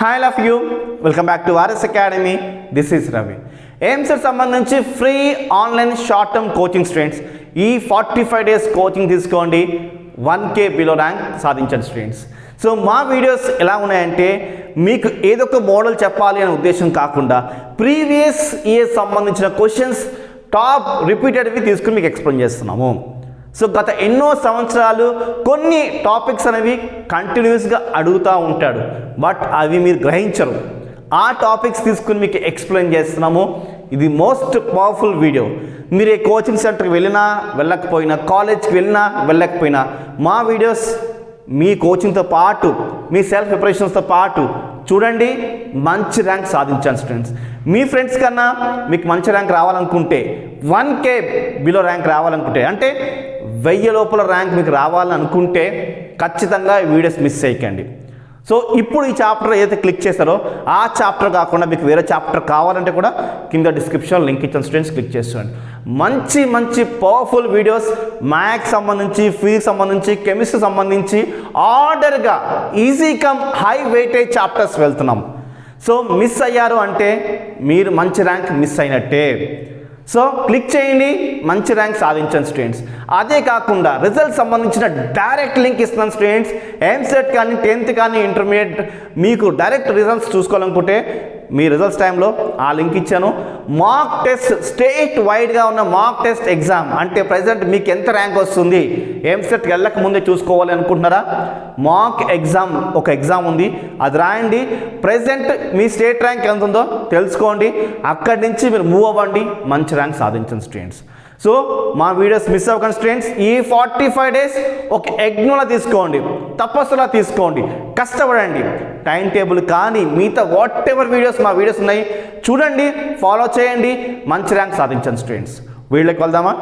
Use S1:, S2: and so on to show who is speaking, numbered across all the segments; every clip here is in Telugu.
S1: Hi love you welcome back to RS academy. This is Ravi. EAMCET సంబంధించి free online short term coaching students ఈ 45 days కోచింగ్ తీసుకోండి, 1K బిలో ర్యాంక్ సాధించండి స్టూడెంట్స్. సో మా వీడియోస్ ఎలా ఉన్నాయంటే మీకు ఏదో ఒక మోడల్ చెప్పాలి అనే ఉద్దేశం కాకుండా ప్రీవియస్ ఇయర్ సంబంధించిన క్వశ్చన్స్ టాప్ రిపీటెడ్వి తీసుకుని మీకు ఎక్స్ప్లెయిన్ చేస్తున్నాము. సో గత ఎన్నో సంవత్సరాలు కొన్ని టాపిక్స్ అనేవి కంటిన్యూస్గా అడుగుతూ ఉంటాడు, బట్ అవి మీరు గ్రహించరు. ఆ టాపిక్స్ తీసుకుని మీకు ఎక్స్ప్లెయిన్ చేస్తున్నాము. ఇది మోస్ట్ పవర్ఫుల్ వీడియో. మీరు ఏ కోచింగ్ సెంటర్కి వెళ్ళినా వెళ్ళకపోయినా, కాలేజ్కి వెళ్ళినా వెళ్ళకపోయినా, మా వీడియోస్ మీ కోచింగ్తో పాటు మీ సెల్ఫ్ ప్రిపరేషన్స్తో పాటు చూడండి, మంచి ర్యాంక్ సాధించండి స్టూడెంట్స్. మీ ఫ్రెండ్స్ కన్నా మీకు మంచి ర్యాంక్ రావాలనుకుంటే, 1K బిలో ర్యాంక్ రావాలనుకుంటే, అంటే 1000 లోపల ర్యాంక్ మీకు రావాలనుకుంటే ఖచ్చితంగా ఈ వీడియోస్ మిస్ చేయకండి. సో ఇప్పుడు ఈ చాప్టర్ ఏదైతే క్లిక్ చేస్తారో ఆ చాప్టర్ కాకుండా మీకు వేరే చాప్టర్ కావాలంటే కూడా కింద డిస్క్రిప్షన్ లింక్ ఇచ్చిన స్టూడెంట్స్ క్లిక్ చేయండి. మంచి మంచి పవర్ఫుల్ వీడియోస్ మ్యాథ్స్ సంబంధించి, ఫిజిక్స్ సంబంధించి, కెమిస్ట్రీ సంబంధించి ఆర్డర్గా easy come high weightage chapters వెళ్తున్నాం. సో మిస్ అయ్యారు అంటే మీరు మంచి ర్యాంక్ మిస్ అయినట్టే. సో క్లిక్ చేయండి, మంచి ర్యాంక్ సాధించండి స్టూడెంట్స్. అదే కాకుండా రిజల్ట్ సంబంధించిన డైరెక్ట్ లింక్ ఇస్తున్నాను స్టూడెంట్స్. ఎంసెట్ కానీ 10th కానీ ఇంటర్మీడియట్ మీకు డైరెక్ట్ రిజల్ట్స్ చూసుకోవాలనుకుంటే మీ రిజల్ట్స్ టైంలో ఆ లింక్ ఇచ్చాను. మాక్ టెస్ట్, స్టేట్ వైడ్గా ఉన్న మాక్ టెస్ట్ ఎగ్జామ్, అంటే ప్రజెంట్ మీకు ఎంత ర్యాంక్ వస్తుంది ఎంసెట్కి వెళ్ళక ముందే చూసుకోవాలి అనుకుంటున్నారా? మాక్ ఎగ్జామ్ ఒక ఎగ్జామ్ ఉంది, అది రాయండి. ప్రజెంట్ మీ స్టేట్ ర్యాంక్ ఎంత ఉందో తెలుసుకోండి, అక్కడి నుంచి మీరు మూవ్ అవ్వండి, మంచి ర్యాంక్ సాధించండి స్టూడెంట్స్. సో మా వీడియోస్ మిస్ అవ్వకండి స్టూడెంట్స్. ఈ 45 days ఒక యజ్ఞంలా తీసుకోండి, తపస్సులా తీసుకోండి, కష్టపడండి. టైం టేబుల్ కానీ మిగతా వాట్ ఎవర్ వీడియోస్ మా వీడియోస్ ఉన్నాయి, చూడండి, ఫాలో చేయండి, మంచి ర్యాంక్ సాధించండి స్టూడెంట్స్. వీడియోకి వెళ్దామా?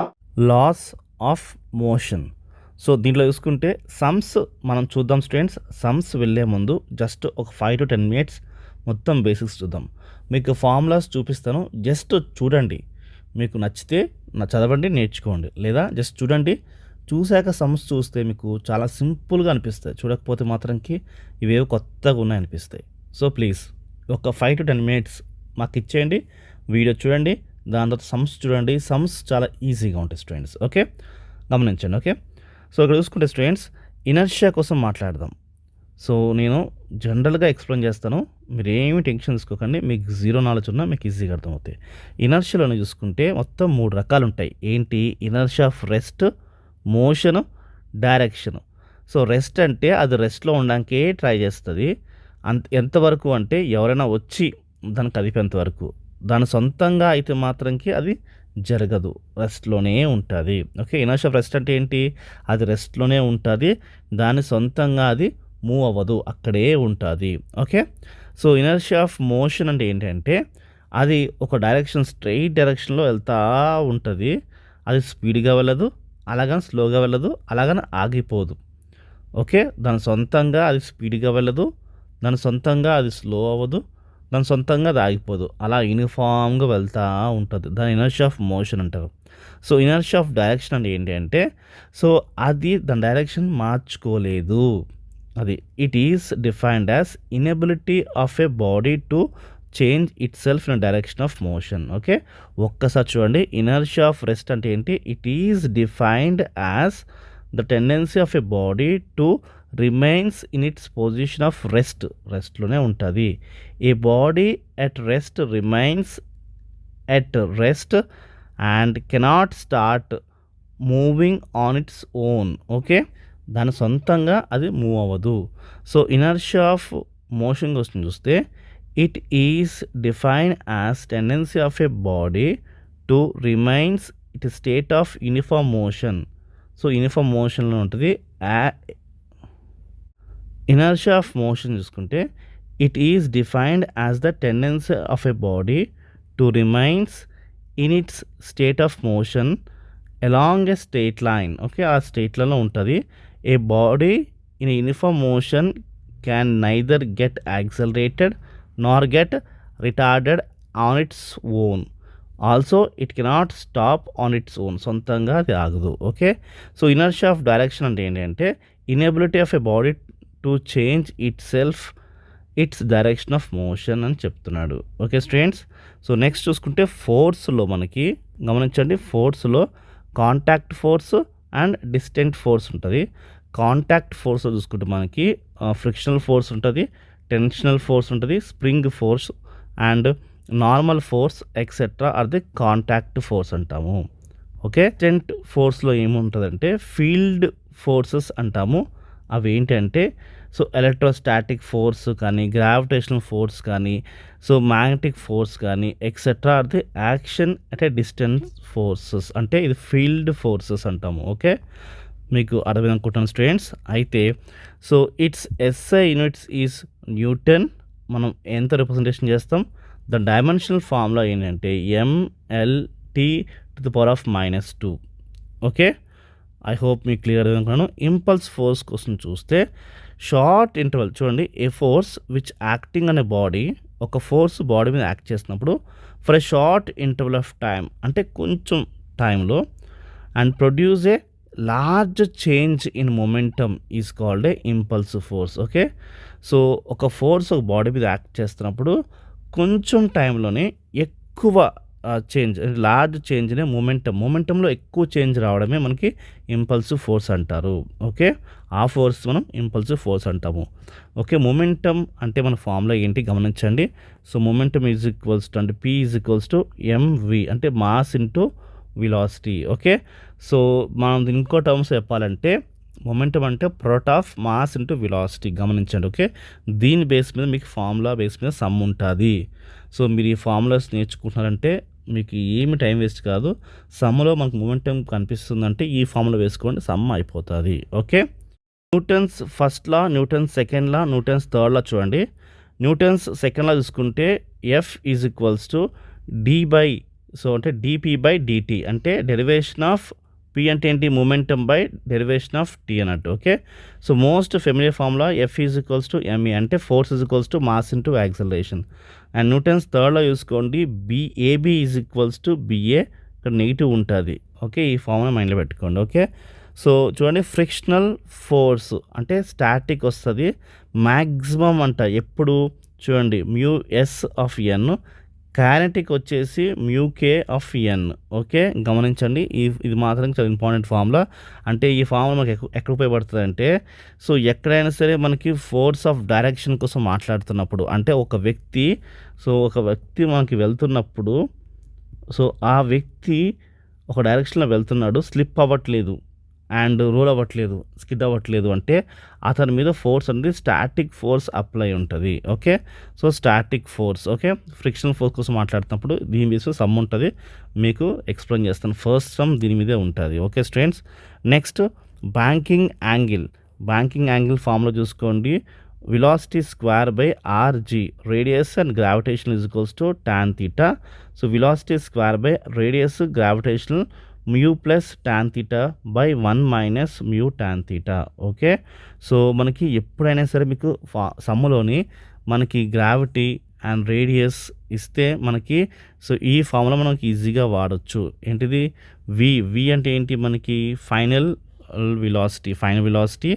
S2: Loss of motion. సో దీంట్లో చూసుకుంటే సమ్స్ మనం చూద్దాం స్టూడెంట్స్. సమ్స్ వెళ్ళే ముందు జస్ట్ ఒక 5 to 10 minutes మొత్తం బేసిక్స్ చూద్దాం. మీకు ఫార్ములాస్ చూపిస్తాను, జస్ట్ చూడండి. మీకు నచ్చితే చదవండి, నేర్చుకోండి, లేదా జస్ట్ చూడండి. చూశాక సమ్స్ చూస్తే మీకు చాలా సింపుల్గా అనిపిస్తాయి, చూడకపోతే మాత్రంకి ఇవేవో కొత్తగా ఉన్నాయి అనిపిస్తాయి. సో ప్లీజ్ ఒక 5 to 10 minutes మాకు ఇచ్చేయండి, వీడియో చూడండి, దాని తర్వాత సమ్స్ చూడండి. సమ్స్ చాలా ఈజీగా ఉంటాయి స్టూడెంట్స్, ఓకే, గమనించండి. ఓకే, సో ఇక్కడ చూసుకుంటే స్టూడెంట్స్ ఇనర్షియా కోసం మాట్లాడదాం. సో నేను జనరల్గా ఎక్స్ప్లెయిన్ చేస్తాను, మీరు ఏమి టెన్షన్ తీసుకోకండి. మీకు జీరో నాలెడ్జ్ ఉన్నా మీకు ఈజీగా అర్థమవుతాయి. ఇనర్షియాలో చూసుకుంటే మొత్తం 3 రకాలు ఉంటాయి. ఏంటి? Inertia of rest, motion, direction. So rest అంటే అది రెస్ట్లో ఉండడానికే ట్రై చేస్తుంది. ఎంతవరకు అంటే ఎవరైనా వచ్చి దాన్ని కదిపేంత వరకు. దాని సొంతంగా అయితే మాత్రంకి అది జరగదు, రెస్ట్లోనే ఉంటుంది. ఓకే, ఇనర్షియా ఆఫ్ రెస్ట్ అంటే ఏంటి? అది రెస్ట్లోనే ఉంటుంది, దాని సొంతంగా అది మూవ్ అవ్వదు, అక్కడే ఉంటుంది. Okay, so inertia of motion అంటే ఏంటంటే అది ఒక డైరెక్షన్, స్ట్రైట్ డైరెక్షన్లో వెళ్తూ ఉంటుంది. అది స్పీడ్గా వెళ్ళదు, అలాగని స్లోగా వెళ్ళదు, అలాగని ఆగిపోదు. ఓకే, దాని సొంతంగా అది స్పీడ్గా వెళ్ళదు, దాని సొంతంగా అది స్లో అవ్వదు, దాని సొంతంగా అది ఆగిపోదు, అలా యూనిఫామ్గా వెళ్తూ ఉంటుంది. దాని ఇనర్షియా ఆఫ్ మోషన్ అంటారు. సో ఇనర్షియా ఆఫ్ డైరెక్షన్ అంటే ఏంటి అంటే, సో అది దాని డైరెక్షన్ మార్చుకోలేదు. అది it is defined as inability of a body to change itself in direction of motion. Okay, ఒక్కసారి చూడండి. ఇనర్షియా ఆఫ్ రెస్ట్ అంటే ఏంటి? It is defined as the tendency of a body to remains in its position of rest, రెస్ట్లోనే ఉంటుంది. A body at rest remains at rest and cannot start moving on its own. Okay, దాని సొంతంగా అది మూవ్ అవ్వదు. సో ఇనర్షియా ఆఫ్ మోషన్ కోసం చూస్తే it is define as tendency of a body to remains it state of uniform motion. So uniform మోషన్లో ఉంటుంది. ఇనర్షియా ఆఫ్ మోషన్ చూసుకుంటే it is defined as the tendency of a body to remains in its state of motion along a straight line. Okay, ఆ స్ట్రెయిట్ లైన్లో ఉంటుంది. A body in a uniform motion can neither get accelerated nor get retarded on its own. Also, it cannot stop on its own. సొంతంగా అది ఆగదు. Okay, so inertia of direction అంటే ఏంటంటే inability of a body to change it self it's direction of motion అని చెప్తున్నాడు. Okay students. సో నెక్స్ట్ చూసుకుంటే ఫోర్స్లో మనకి గమనించండి, ఫోర్స్లో contact force and distant force ఉంటుంది. కాంటాక్ట్ ఫోర్స్లో చూసుకుంటే మనకి ఫ్రిక్షనల్ ఫోర్స్ ఉంటుంది, టెన్షనల్ ఫోర్స్ ఉంటుంది, spring force and normal force etcetera are the contact force అంటాము. ఓకే, డిస్టెంట్ ఫోర్స్లో ఏముంటుందంటే ఫీల్డ్ ఫోర్సెస్ అంటాము. అవి ఏంటంటే సో ఎలక్ట్రోస్టాటిక్ ఫోర్స్ కానీ, గ్రావిటేషనల్ ఫోర్స్ కానీ, సో మ్యాగ్నెటిక్ ఫోర్స్ కానీ etcetera are the action at a distance forces, అంటే ఇది ఫీల్డ్ ఫోర్సెస్ అంటాము. ఓకే, మీకు అర్థం అనుకుంటాను స్టూడెంట్స్. అయితే so it's SI units is Newton. మనం ఎంత రిప్రజెంటేషన్ చేస్తాం, ద డైమెన్షనల్ ఫార్ములా ఏంటంటే MLT to the power of -2. Okay, I hope మీకు క్లియర్ అనుకున్నాను. ఇంపల్స్ ఫోర్స్ కోసం చూస్తే షార్ట్ ఇంటర్వల్ చూడండి, ఏ ఫోర్స్ విచ్ యాక్టింగ్ అనే బాడీ, ఒక ఫోర్స్ బాడీ మీద యాక్ట్ చేసినప్పుడు for a short interval of time, అంటే కొంచెం టైంలో, and produce a large change in momentum is called a impulsive force. Okay, so ఒక ఫోర్స్ ఒక బాడీ మీద యాక్ట్ చేస్తున్నప్పుడు కొంచెం టైంలోనే ఎక్కువ చేంజ్, లార్జ్ చేంజ్నే మొమెంటంలో ఎక్కువ చేంజ్ రావడమే మనకి ఇంపల్సివ్ ఫోర్స్ అంటారు. ఓకే, ఆ ఫోర్స్ మనం ఇంపల్సివ్ ఫోర్స్ అంటాము. ఓకే, మొమెంటం అంటే మన ఫార్ములా ఏంటి గమనించండి. So momentum is equals to, అంటే P is equals to MV, అంటే mass into velocity. Okay, so మనం ఇంకో టర్మ్స్ చెప్పాలంటే మొమెంటం అంటే product of mass into velocity. గమనించండి. ఓకే, దీని బేస్ మీద మీకు ఫార్ములా బేస్ మీద సమ్ ఉంటుంది. సో మీరు ఈ ఫార్ములాస్ నేర్చుకుంటున్నారంటే మీకు ఏమి టైం వేస్ట్ కాదు. సమ్లో మనకు మొమెంటం కనిపిస్తుందంటే ఈ ఫార్ములా వేసుకోండి, సమ్ అయిపోతుంది. Okay, Newton's first law, Newton's second law, Newton's third law చూడండి. న్యూటన్స్ సెకండ్ లా చూసుకుంటే F is equals to D by, so అంటే dP/dt, అంటే డెరివేషన్ ఆఫ్ P అంటే ఏంటి, momentum by derivation of T అన్నట్టు. Okay, so most familiar formula F is equals to ME, అంటే force is equals to mass into acceleration. And Newton's థర్డ్లో చూసుకోండి, AB is equals to BA, ఇక్కడ నెగిటివ్ ఉంటుంది. ఓకే, ఈ ఫార్ములా మైండ్లో పెట్టుకోండి. ఓకే, సో చూడండి, ఫ్రిక్షనల్ ఫోర్స్ అంటే స్టాటిక్ వస్తుంది, మ్యాక్సిమం అంట ఎప్పుడు చూడండి μS ఆఫ్ N, కైనెటిక్ వచ్చేసి μK ఆఫ్ N. ఓకే, గమనించండి, ఇది మాత్రం చాలా ఇంపార్టెంట్ ఫార్ములా. అంటే ఈ ఫార్ములా మనకి ఎక్కడ ఉపయోగపడుతుంది అంటే, సో ఎక్కడైనా సరే మనకి ఫోర్స్ ఆఫ్ డైరెక్షన్ కోసం మాట్లాడుతున్నప్పుడు, అంటే ఒక వ్యక్తి మనకి వెళ్తున్నప్పుడు, సో ఆ వ్యక్తి ఒక డైరెక్షన్లో వెళ్తున్నాడు, స్లిప్ అవ్వట్లేదు అండ్ రోల్ అవ్వట్లేదు, స్కిడ్ అవ్వట్లేదు, అంటే అతని మీద ఫోర్స్ అనేది స్టాటిక్ ఫోర్స్ అప్లై ఉంటుంది. Okay, so static force. Okay, frictional force కోసం మాట్లాడుతున్నప్పుడు దీని మీద సమ్ ఉంటుంది, మీకు ఎక్స్ప్లెయిన్ చేస్తాను. ఫస్ట్ సమ్ దీని మీదే ఉంటుంది. Okay students, next banking angle formula చూసుకోండి, velocity square by RG, radius and gravitation is equals to tan theta. So velocity square by radius gravitational mu plus tan theta by 1 minus mu tan theta. Okay, so మనకి ఎప్పుడైనా సరే మీకు సమ్ములోని మనకి గ్రావిటీ అండ్ రేడియస్ ఇస్తే మనకి సో ఈ ఫార్ములా మనకి ఈజీగా వాడచ్చు. ఏంటిది, వి అంటే ఏంటి మనకి ఫైనల్ వెలాసిటీ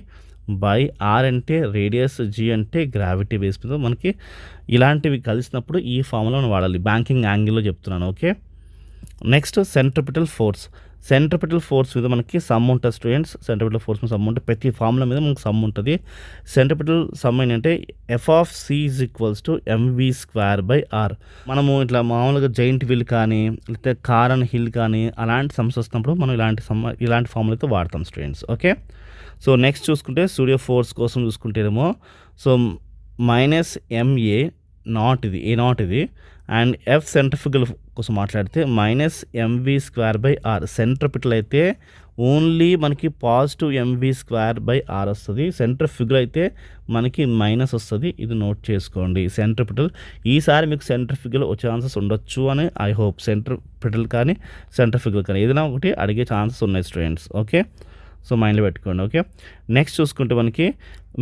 S2: బై R అంటే రేడియస్, G అంటే గ్రావిటీ బేస్ మీద మనకి ఇలాంటివి కలిసినప్పుడు ఈ ఫార్ములాను వాడాలి. బ్యాంకింగ్ యాంగిల్లో చెప్తున్నాను. ఓకే, నెక్స్ట్ సెంట్రిపిటల్ ఫోర్స్ మీద మనకి సమ్ ఉంటుంది స్టూడెంట్స్. సెంట్రిపిటల్ ఫోర్స్ మీద సమ్ ఉంటుంది, ప్రతి ఫార్ములా మీద మనకు సమ్ ఉంటుంది. సెంట్రిపిటల్ సమ్ ఏంటంటే F(c) is equals to mv²/r. మనము ఇట్లా మామూలుగా జైంట్ వీల్ కానీ లేకపోతే కార్ అండ్ హిల్ కానీ అలాంటి సమ్స్ వస్తున్నప్పుడు మనం ఇలాంటి ఫార్ములాతో వాడతాం స్టూడెంట్స్. ఓకే, సో నెక్స్ట్ చూసుకుంటే స్టూడియో ఫోర్స్ కోసం చూసుకుంటేనేమో సో -MA నాట్ ఇది అండ్ F సెంట్రిఫ్యూగల్ కోసం మాట్లాడితే -mv²/r. సెంట్రిపిటల్ అయితే ఓన్లీ మనకి పాజిటివ్ mv²/r వస్తుంది, సెంట్రిఫ్యూగల్ అయితే మనకి మైనస్ వస్తుంది. ఇది నోట్ చేసుకోండి. సెంట్రిపిటల్ ఈసారి మీకు సెంట్రిఫ్యూగల్ వచ్చే ఛాన్సెస్ ఉండొచ్చు అని ఐ హోప్. సెంట్రిపిటల్ కానీ సెంట్రిఫ్యూగల్ కానీ ఏదైనా ఒకటి అడిగే ఛాన్సెస్ ఉన్నాయి స్టూడెంట్స్. ఓకే, సో మైండ్లో పెట్టుకోండి. ఓకే, నెక్స్ట్ చూసుకుంటే మనకి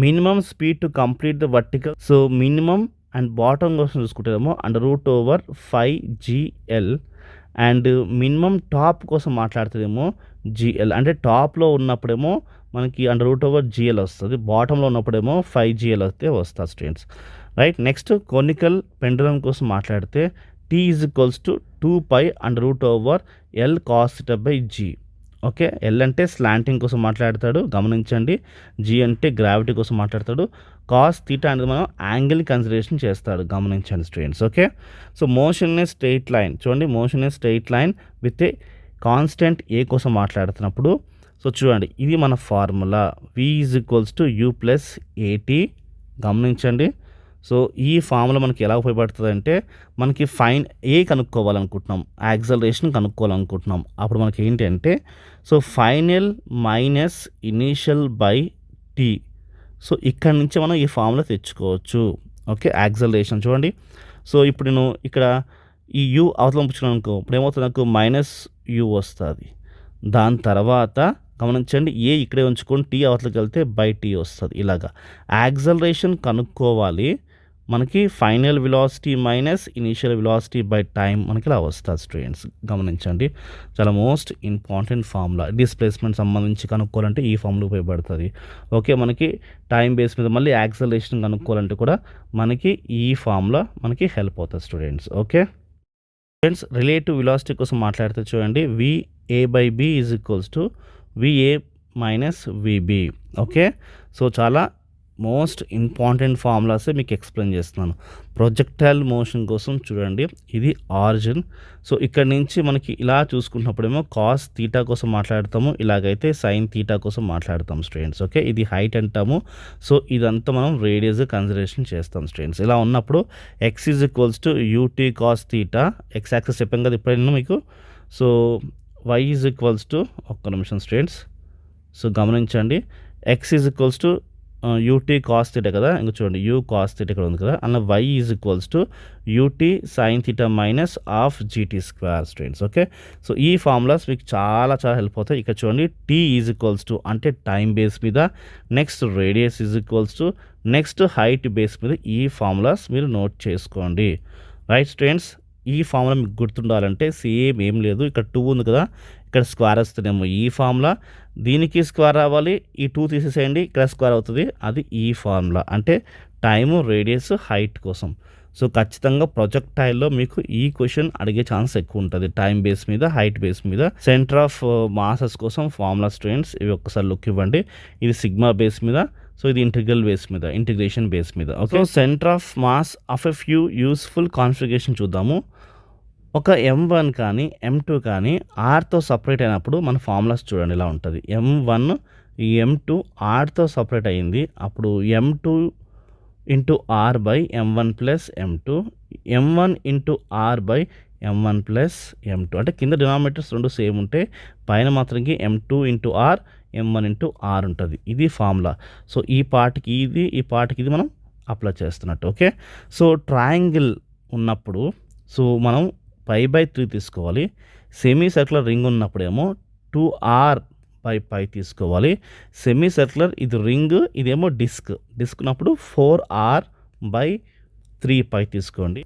S2: minimum speed to complete the vertical, so minimum and bottom కోసం చూసుకుంటేమో √5GL అండ్ మినిమం టాప్ కోసం మాట్లాడుతుందేమో GL, అంటే టాప్లో ఉన్నప్పుడేమో మనకి √GL వస్తుంది, బాటంలో ఉన్నప్పుడేమో 5GL అయితే వస్తుంది students. Right. Next conical pendulum కోసం మాట్లాడితే T is equals to 2π√L cos θ/g. Okay, L అంటే స్లాంటింగ్ కోసం మాట్లాడతాడు గమనించండి, G అంటే గ్రావిటీ కోసం మాట్లాడతాడు, కాస్ థీటా అనేది మనం యాంగిల్ కన్సిడరేషన్ చేస్తాడు గమనించండి students. Okay, so motion a straight line చూడండి, motion a straight line with a constant a కోసం మాట్లాడుతున్నప్పుడు సో చూడండి ఇది మన formula V is equals to U plus AT గమనించండి. సో ఈ ఫార్ములా మనకి ఎలా ఉపయోగపడుతుంది అంటే మనకి ఫైన్ ఏ కనుక్కోవాలనుకుంటున్నాం, యాక్సలరేషన్ కనుక్కోవాలనుకుంటున్నాం, అప్పుడు మనకి ఏంటి అంటే so final minus initial by T. So ఇక్కడ నుంచి మనం ఈ ఫార్ములా తెచ్చుకోవచ్చు. ఓకే, యాక్సలరేషన్ చూడండి. సో ఇప్పుడు నేను ఇక్కడ ఈ U అవతల పంపించాను అనుకో, ఇప్పుడు ఏమవుతుంది నాకు మైనస్ U వస్తుంది. దాని తర్వాత గమనించండి ఏ ఇక్కడే ఉంచుకొని T అవతలకి వెళ్తే బై T వస్తుంది. ఇలాగా యాక్సలరేషన్ కనుక్కోవాలి, మనకి final velocity minus initial velocity by time మనకి ఇలా వస్తుంది స్టూడెంట్స్ గమనించండి. చాలా మోస్ట్ ఇంపార్టెంట్ ఫార్ములా, డిస్ప్లేస్మెంట్ సంబంధించి కనుక్కోవాలంటే ఈ ఫార్ములా ఉపయోగపడుతుంది. ఓకే, మనకి టైం బేస్ మీద మళ్ళీ యాక్సలరేషన్ కనుక్కోవాలంటే కూడా మనకి ఈ ఫార్ములా మనకి హెల్ప్ అవుతుంది students. Okay friends, relative velocity కోసం మాట్లాడితే చూడండి VA/B is equals to VA minus VB. Okay, so చాలా మోస్ట్ ఇంపార్టెంట్ ఫార్ములాసే మీకు ఎక్స్ప్లెయిన్ చేస్తున్నాను. ప్రొజెక్టైల్ మోషన్ కోసం చూడండి ఇది ఆరిజిన్. సో ఇక్కడ నుంచి మనకి ఇలా చూసుకున్నప్పుడేమో కాస్ థీటా కోసం మాట్లాడతాము, ఇలాగైతే సైన్ థీటా కోసం మాట్లాడతాం స్టూడెంట్స్. ఓకే, ఇది హైట్ అంటాము. సో ఇదంతా మనం రేడియస్ కన్సిడరేషన్ చేస్తాం స్టూడెంట్స్. ఇలా ఉన్నప్పుడు x is equals to UT cos theta, X axis చెప్పాం కదా ఎప్పుడైనా మీకు. So y is equals to ఒక్క నిమిషం స్టూడెంట్స్, సో గమనించండి x is equals to UT cos theta కదా, ఇంకా చూడండి U కాస్ థీటా ఇక్కడ ఉంది కదా, అన్న y is equals to UT sine theta minus half GT square students. Okay, so ఈ ఫార్ములాస్ మీకు చాలా చాలా హెల్ప్ అవుతాయి. ఇక్కడ చూడండి T ఈజ్ ఈక్వల్స్ టు అంటే టైం బేస్ మీద, next radius is equals to, next height base మీద ఈ ఫార్ములాస్ మీరు నోట్ చేసుకోండి. రైట్ స్టూడెంట్స్, ఈ ఫార్ములా మీకు గుర్తుండాలంటే సేమ్ ఏం లేదు, ఇక్కడ 2 ఉంది కదా, ఇక్కడ స్క్వేర్ వస్తుందేమో ఈ ఫార్ములా, దీనికి స్క్వేర్ రావాలి, ఈ 2 తీసేసేయండి ఇక్కడ స్క్వేర్ అవుతుంది, అది ఈ ఫార్ములా అంటే టైము రేడియస్ హైట్ కోసం. సో ఖచ్చితంగా ప్రొజెక్టైల్లో మీకు ఈ క్వశ్చన్ అడిగే ఛాన్స్ ఎక్కువ ఉంటుంది, టైం బేస్ మీద హైట్ బేస్ మీద. సెంటర్ ఆఫ్ మాసెస్ కోసం ఫార్ములా స్టూడెంట్స్ ఇవి ఒక్కసారి లుక్ ఇవ్వండి. ఇది సిగ్మా బేస్ మీద, సో ఇది ఇంటిగ్రల్ బేస్ మీద, ఇంటిగ్రేషన్ బేస్ మీద. Okay, centre of mass of a few useful configuration చూద్దాము. ఒక M1 కానీ M2 కానీ ఆర్తో సపరేట్ అయినప్పుడు మన ఫార్ములాస్ చూడండి ఇలా ఉంటుంది. M1 M2 ఆర్తో సపరేట్ అయ్యింది, అప్పుడు M2 into R by M1 plus M2, M1 into R by M1 plus M2. అంటే కింద డినామినేటర్స్ రెండు సేమ్ ఉంటే పైన మాత్రంకి M2 into R M1 into R ఉంటుంది. ఇది ఫార్ములా. సో ఈ పార్ట్కి ఇది, ఈ పార్ట్కి ఇది మనం అప్లై చేస్తున్నట్టు. ఓకే, సో ట్రయాంగిల్ ఉన్నప్పుడు సో మనం π/3 తీసుకోవాలి. సెమీ సర్క్యులర్ రింగ్ ఉన్నప్పుడేమో 2r/π తీసుకోవాలి. సెమీ సర్క్యులర్ ఇది రింగ్, ఇదేమో డిస్క్ ఉన్నప్పుడు 4r/3π తీసుకోండి.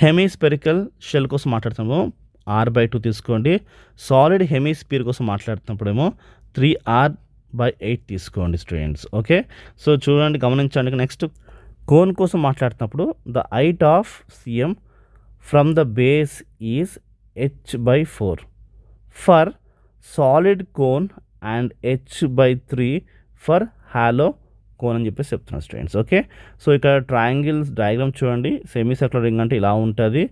S2: హెమీస్పెరికల్ షెల్ కోసం మాట్లాడుతున్నాము r/2 తీసుకోండి. సాలిడ్ హెమీస్పియర్ కోసం మాట్లాడుతున్నప్పుడేమో 3r/8 తీసుకోండి స్టూడెంట్స్. ఓకే, సో చూడండి గమనించండి. నెక్స్ట్ కోన్ కోసం మాట్లాడుతున్నప్పుడు the height of CM from the base is h/4 for solid cone and h/3 for hollow cone అని చెప్పేసి చెప్తున్నాను స్టూడెంట్స్. ఓకే, సో ఇక్కడ ట్రయాంగిల్స్ డయాగ్రామ్ చూడండి. సెమీ సర్క్యులర్ రింగ్ అంటే ఇలా ఉంటుంది,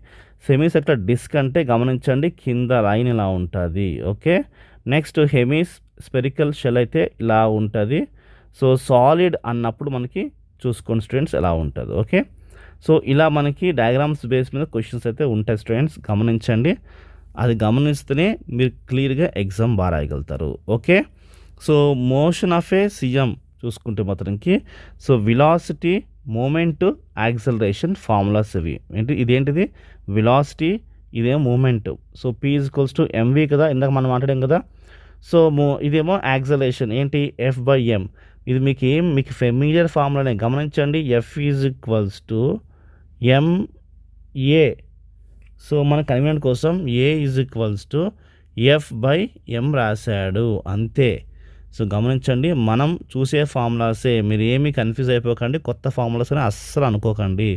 S2: సెమీ సర్క్యులర్ డిస్క్ అంటే గమనించండి కింద లైన్ ఇలా ఉంటుంది. ఓకే, నెక్స్ట్ హెమీస్పెరికల్ షెల్ అయితే ఇలా ఉంటుంది. సో సాలిడ్ అన్నప్పుడు మనకి చూసుకోండి స్టూడెంట్స్ ఎలా ఉంటుంది. ఓకే, సో ఇలా మనకి డయాగ్రామ్స్ బేస్ మీద క్వశ్చన్స్ అయితే ఉంటాయి స్టూడెంట్స్ గమనించండి, అది గమనిస్తేనే మీరు క్లియర్గా ఎగ్జామ్ బాగా రాయగలుగుతారు. Okay, so motion of a CM చూసుకుంటే మాత్రంకి so velocity, moment, acceleration formulas ఇవి ఇదేంటిది వెలాసిటీ, ఇదేమో moment. So P is equals to MV కదా, ఇందాక మనం మాట్లాడాం కదా. సో ఇదేమో యాక్సలరేషన్ ఏంటి F/m. ఇది మీకు ఫెమిలియర్ ఫార్ములానే గమనించండి. F is equals to MA. So మన కన్వీనియంట్ కోసం A is equals to F/m రాశాడు అంతే. సో గమనించండి, మనం చూసే ఫార్ములాసే, మీరు ఏమీ కన్ఫ్యూజ్ అయిపోకండి, కొత్త ఫార్ములాస్ అని అస్సలు అనుకోకండి.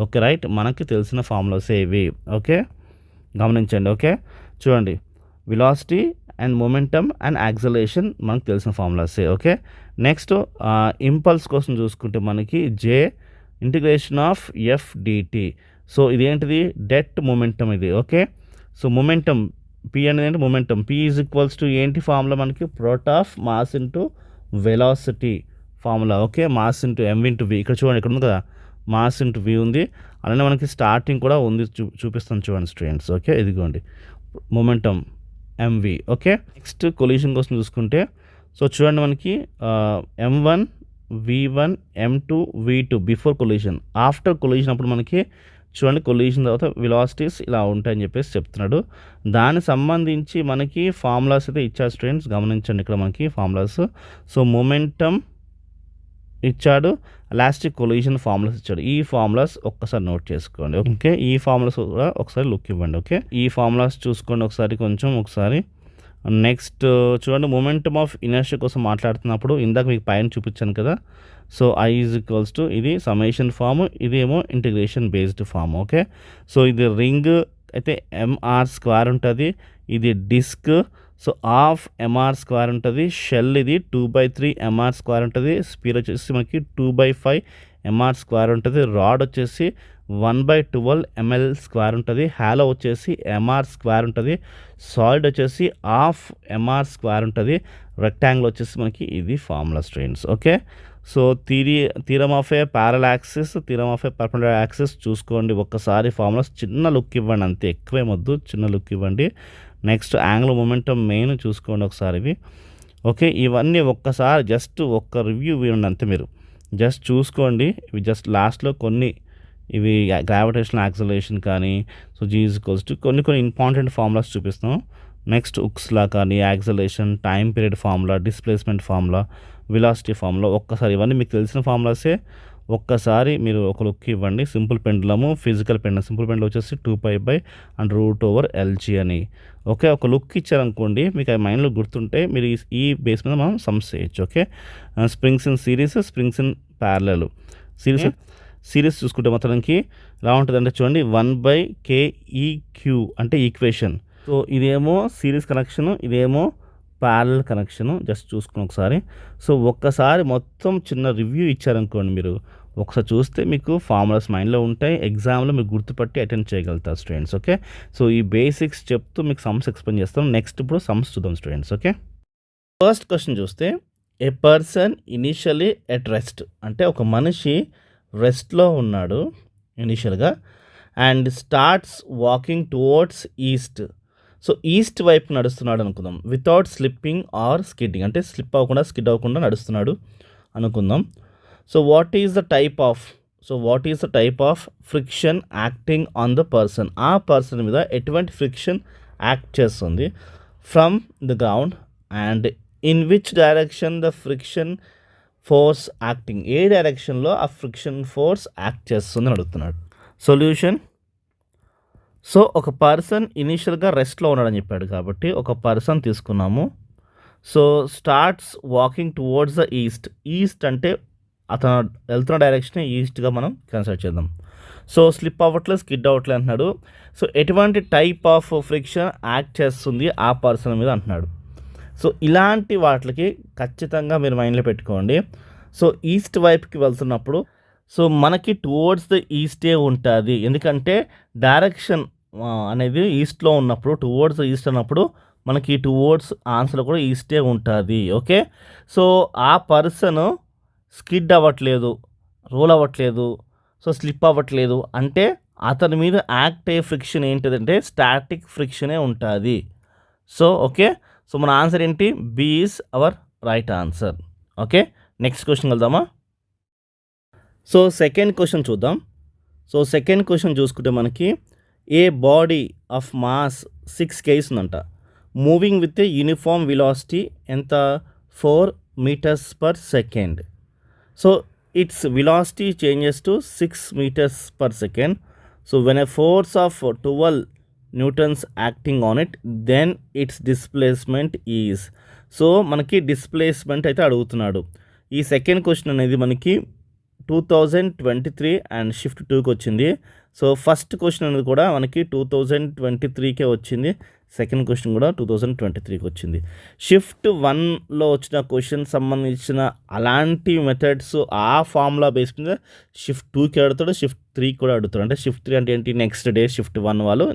S2: ఓకే రైట్, మనకి తెలిసిన ఫార్ములాసే ఇవి. ఓకే గమనించండి. ఓకే చూడండి, velocity and momentum and acceleration మనకు తెలిసిన ఫార్ములాసే. ఓకే నెక్స్ట్ ఇంపల్స్ కోసం చూసుకుంటే మనకి J integration of F dt. So ఇదేంటిది, డెట్ మొమెంటమ్ ఇది. ఓకే సో మొమెంటమ్ పి అనేది ఏంటి, momentum. P is equals to ఏంటి ఫార్ములా మనకి, product of mass into velocity formula. Okay mass into M into V. ఇక్కడ చూడండి, ఇక్కడ ఉంది కదా మాస్ ఇంటూ వి ఉంది, అలానే మనకి స్టార్టింగ్ కూడా ఉంది, చూపిస్తాను చూడండి స్టూడెంట్స్. ఓకే ఇదిగోండి momentum MV. Okay next collision కోసం చూసుకుంటే, సో చూడండి మనకి M1 V1 M2 V2 before collision. After collision అప్పుడు మనకి చూడండి కొలిషన్ తర్వాత వెలాసిటీస్ ఇలా ఉంటాయని చెప్పేసి చెప్తున్నాడు. దానికి సంబంధించి మనకి ఫార్ములాస్ అయితే ఇచ్చారు స్టూడెంట్స్, గమనించండి ఇక్కడ మనకి ఫార్ములాస్. సో మొమెంటమ్ ఇచ్చాడు, ఎలాస్టిక్ కొలిషన్ ఫార్ములాస్ ఇచ్చాడు. ఈ ఫార్ములాస్ ఒక్కసారి నోట్ చేసుకోండి. ఓకే ఈ ఫార్ములాస్ కూడా ఒకసారి లుక్ ఇవ్వండి. ఓకే ఈ ఫార్ములాస్ చూసుకోండి ఒకసారి. నెక్స్ట్ చూడండి, మొమెంటమ్ ఆఫ్ ఇనర్షియా కోసం మాట్లాడుతున్నప్పుడు ఇందాక మీకు పైన చూపించాను కదా. So I is equals to, ఇది సమ్మేషన్ ఫామ్, ఇదేమో integration based form. Okay so ఇది రింగ్ అయితే ఎంఆర్ స్క్వేర్ ఉంటుంది, ఇది disk so half MR square ఉంటుంది, షెల్ ఇది 2/3 ఎంఆర్ స్క్వేర్ ఉంటుంది, స్పీర్ వచ్చేసి మనకి 2/5 ఎంఆర్ స్క్వేర్ ఉంటుంది, రాడ్ వచ్చేసి 1/12 ఎంఎల్ స్క్వేర్ ఉంటుంది, హ్యాలో వచ్చేసి ఎంఆర్ స్క్వేర్ ఉంటుంది, సాలిడ్ వచ్చేసి హాఫ్ ఎంఆర్ స్క్వేర్ ఉంటుంది, రెక్టాంగిల్ వచ్చేసి మనకి ఇది formula strains. Okay so theorem of A parallel axis, theorem of A perpendicular axis చూసుకోండి ఒక్కసారి. ఫార్ములాస్ చిన్న లుక్ ఇవ్వండి అంతే, ఎక్కువేమొద్దు, చిన్న లుక్ ఇవ్వండి. నెక్స్ట్ యాంగులర్ మొమెంటమ్ మెయిన్ చూసుకోండి ఒకసారి ఇవి. ఓకే ఇవన్నీ ఒక్కసారి జస్ట్ ఒక్క రివ్యూ ఇవ్వండి అంతే, మీరు జస్ట్ చూసుకోండి. ఇవి జస్ట్ లాస్ట్లో కొన్ని ఇవి గ్రావిటేషనల్ యాక్సలరేషన్ కానీ, so G is equals to కొన్ని ఇంపార్టెంట్ ఫార్ములాస్ చూపిస్తాం. నెక్స్ట్ ఉక్స్లా కానీ, acceleration, time period formula, displacement formula, velocity formula, ఒక్కసారి ఇవన్నీ మీకు తెలిసిన ఫార్ములాసే. ఒక్కసారి మీరు ఒక లుక్ ఇవ్వండి. Simple pendulum, physical pendulum, simple pendulum వచ్చేసి 2π/√/LG అని. ఓకే ఒక లుక్ ఇచ్చారనుకోండి, మీకు ఆ మైండ్లో గుర్తుంటే మీరు ఈ బేస్ మీద మనం సమ్స్ చేయొచ్చు. Okay springs in series, springs in parallel. Series చూసుకుంటే మొత్తానికి ఎలా ఉంటుందంటే చూడండి 1/KEQ అంటే ఈక్వేషన్. సో ఇదేమో సిరీస్ కనెక్షన్, ఇదేమో ప్యారలల్ కనెక్షను, జస్ట్ చూసుకుని ఒకసారి. సో ఒక్కసారి మొత్తం చిన్న రివ్యూ ఇచ్చారనుకోండి, మీరు ఒకసారి చూస్తే మీకు ఫార్ములాస్ మైండ్లో ఉంటాయి, ఎగ్జామ్లో మీరు గుర్తుపట్టి అటెండ్ చేయగలుగుతారు స్టూడెంట్స్. ఓకే సో ఈ బేసిక్స్ చెప్తూ మీకు సమ్స్ ఎక్స్ప్లెయిన్ చేస్తాం. నెక్స్ట్ ఇప్పుడు సమ్స్ చూద్దాం స్టూడెంట్స్. ఓకే ఫస్ట్ క్వశ్చన్ చూస్తే, ఏ పర్సన్ ఇనిషియలీ ఎట్ రెస్ట్ అంటే ఒక మనిషి రెస్ట్లో ఉన్నాడు ఇనిషియల్గా, and starts walking towards east. So east వైపు నడుస్తున్నాడు అనుకుందాం, వితౌట్ స్లిప్పింగ్ ఆర్ స్కిడ్డింగ్ అంటే స్లిప్ అవ్వకుండా స్కిడ్ అవ్వకుండా నడుస్తున్నాడు అనుకుందాం. So what is the type of friction acting on the person, ఆ పర్సన్ మీద ఎటువంటి ఫ్రిక్షన్ యాక్ట్ చేస్తుంది from the ground, and in which direction the friction force acting, ఏ డైరెక్షన్లో ఆ ఫ్రిక్షన్ ఫోర్స్ యాక్ట్ చేస్తుంది అని అడుగుతున్నాడు. సొల్యూషన్, సో ఒక పర్సన్ ఇనీషియల్గా రెస్ట్లో ఉన్నాడని చెప్పాడు కాబట్టి ఒక పర్సన్ తీసుకున్నాము. So starts walking towards the east అంటే అతను వెళ్తున్న డైరెక్షన్ ఈస్ట్గా మనం కన్సిడర్ చేద్దాం. సో స్లిప్ అవ్వట్లేదు, స్కిడ్ అవ్వట్లేదు అంటున్నాడు. సో ఎటువంటి టైప్ ఆఫ్ ఫ్రిక్షన్ యాక్ట్ చేస్తుంది ఆ పర్సన్ మీద అంటున్నాడు. సో ఇలాంటి వాటికి ఖచ్చితంగా మీరు మైండ్లో పెట్టుకోండి. సో ఈస్ట్ వైపుకి వెళ్తున్నప్పుడు సో మనకి టువర్డ్స్ ద ఈస్టే ఉంటుంది, ఎందుకంటే డైరెక్షన్ అనేది ఈస్ట్లో ఉన్నప్పుడు, టువర్డ్స్ ద ఈస్ట్ అన్నప్పుడు మనకి టువర్డ్స్ ఆన్సర్ కూడా ఈస్టే ఉంటుంది. ఓకే సో ఆ పర్సన్ స్కిడ్ అవ్వట్లేదు, రోల్ అవ్వట్లేదు, సో స్లిప్ అవ్వట్లేదు అంటే అతని మీద యాక్ట్ అయ్యే ఫ్రిక్షన్ ఏంటిదంటే స్టాటిక్ ఫ్రిక్షనే ఉంటుంది. సో ఓకే సో మన ఆన్సర్ ఏంటి, B is our right answer. Okay next question వెళ్దామా. సో సెకండ్ క్వశ్చన్ చూద్దాం. సో సెకండ్ క్వశ్చన్ చూసుకుంటే మనకి a body of mass 6 kg ఉందంట, moving with a uniform velocity ఎంత 4 meters per second. So its velocity changes to 6 meters per second. So when a force of 12 newtons acting on it, then its displacement is. So మనకి డిస్ప్లేస్మెంట్ అయితే అడుగుతున్నాడు. ఈ సెకండ్ క్వశ్చన్ అనేది మనకి 2023 అండ్ షిఫ్ట్ 2కి వచ్చింది. సో ఫస్ట్ క్వశ్చన్ అనేది కూడా మనకి 2023కే వచ్చింది. సెకండ్ క్వశ్చన్ కూడా 2023కి వచ్చింది. షిఫ్ట్ 1లో వచ్చిన క్వశ్చన్ సంబంధించిన అలాంటి మెథడ్స్ ఆ ఫార్ములా బేస్ మీద షిఫ్ట్ 2కి అడుగుతాడు, షిఫ్ట్ 3కి కూడా అడుగుతాడు. అంటే షిఫ్ట్ 3 అంటే ఏంటి, నెక్స్ట్ డే షిఫ్ట్ 1 వాళ్ళు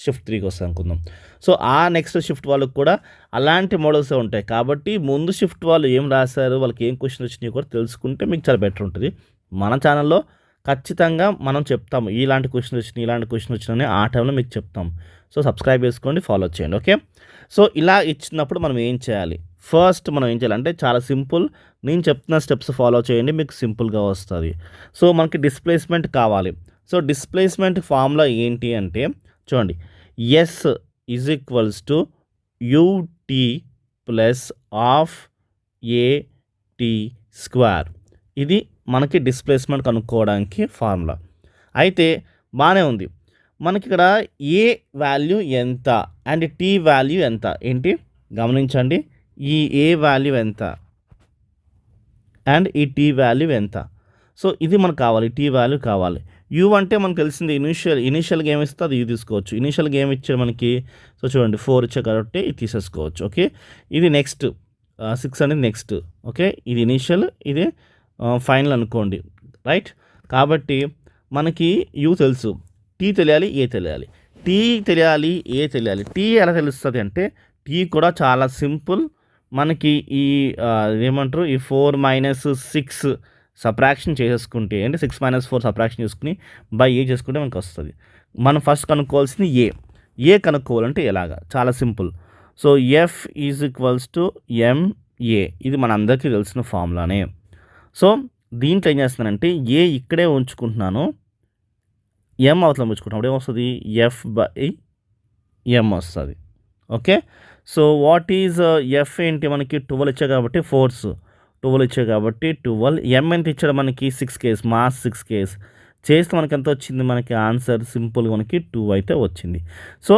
S2: షిఫ్ట్ 3కి వస్తాం అనుకుందాం. సో ఆ నెక్స్ట్ షిఫ్ట్ వాళ్ళకి కూడా అలాంటి మోడల్స్ ఉంటాయి. కాబట్టి ముందు షిఫ్ట్ వాళ్ళు ఏం రాశారు, వాళ్ళకి ఏం క్వశ్చన్ వచ్చినాయి కూడా తెలుసుకుంటే మీకు చాలా బెటర్ ఉంటుంది. మన ఛానల్లో ఖచ్చితంగా మనం చెప్తాము ఇలాంటి క్వశ్చన్ వచ్చినాయి, ఇలాంటి క్వశ్చన్ వచ్చినాయి ఆ టైంలో మీకు చెప్తాం. సో సబ్స్క్రైబ్ చేసుకోండి, ఫాలో చేయండి. ఓకే, సో ఇలా ఇచ్చినప్పుడు మనం ఏం చేయాలి, ఫస్ట్ మనం ఏం చేయాలి అంటే చాలా సింపుల్. నేను చెప్తున్న స్టెప్స్ ఫాలో చేయండి, మీకు సింపుల్గా వస్తుంది. సో మనకి డిస్ప్లేస్మెంట్ కావాలి. సో డిస్ప్లేస్మెంట్ ఫార్ములా ఏంటి అంటే చూడండి, S is equals to UT plus half AT square. ఇది మనకి డిస్ప్లేస్మెంట్ కనుక్కోవడానికి ఫార్ములా. అయితే బాగానే ఉంది. మనకి ఇక్కడ ఏ వాల్యూ ఎంత అండ్ టీ వాల్యూ ఎంత ఏంటి గమనించండి. ఈ ఏ వాల్యూ ఎంత అండ్ ఈ టీ వాల్యూ ఎంత. సో ఇది మనకు కావాలి, టీ వాల్యూ కావాలి. యూ అంటే మనకు తెలిసింది ఇనిషియల్గా ఏమి ఇస్తే అది యూ తీసుకోవచ్చు. ఇనిషియల్గా ఏమి ఇచ్చారు మనకి, సో చూడండి 4 ఇచ్చారు కాబట్టి ఇది తీసేసుకోవచ్చు. ఓకే, ఇది నెక్స్ట్ 6 అనేది నెక్స్ట్. ఓకే, ఇది ఇనిషియల్, ఇది ఫైనల్ అనుకోండి, రైట్. కాబట్టి మనకి యూ తెలుసు, టీ తెలియాలి, ఏ తెలియాలి. టీ తెలియాలి, ఏ తెలియాలి. టీ ఎలా తెలుస్తుంది అంటే టీ కూడా చాలా సింపుల్. మనకి ఈ ఏమంటారు, ఈ 4 - 6 సబ్ట్రాక్షన్ చేసేసుకుంటే అంటే 6 - 4 సబ్ట్రాక్షన్ చేసుకుని బై ఏ చేసుకుంటే మనకు వస్తుంది. మనం ఫస్ట్ కనుక్కోవాల్సింది ఏ కనుక్కోవాలంటే ఎలాగా, చాలా simple. So F is equals to MA, ఇది మన అందరికీ తెలిసిన ఫార్ములానే. సో దీంట్లో ఏం చేస్తున్నానంటే ఏ ఇక్కడే ఉంచుకుంటున్నాను, ఎం అవతల ఉంచుకుంటున్నాను. అప్పుడు ఏమొస్తుంది, ఎఫ్ బై ఎం వస్తుంది. Okay, so what is F ఏంటి, మనకి 12 ఇచ్చా కాబట్టి ఫోర్స్ 12 ఇచ్చా కాబట్టి 12. ఎం ఎంత ఇచ్చాడు మనకి 6 కేస్, మాస్ 6 కేస్ చేస్తే మనకి ఎంత వచ్చింది, మనకి ఆన్సర్ సింపుల్గా మనకి 2 అయితే వచ్చింది. సో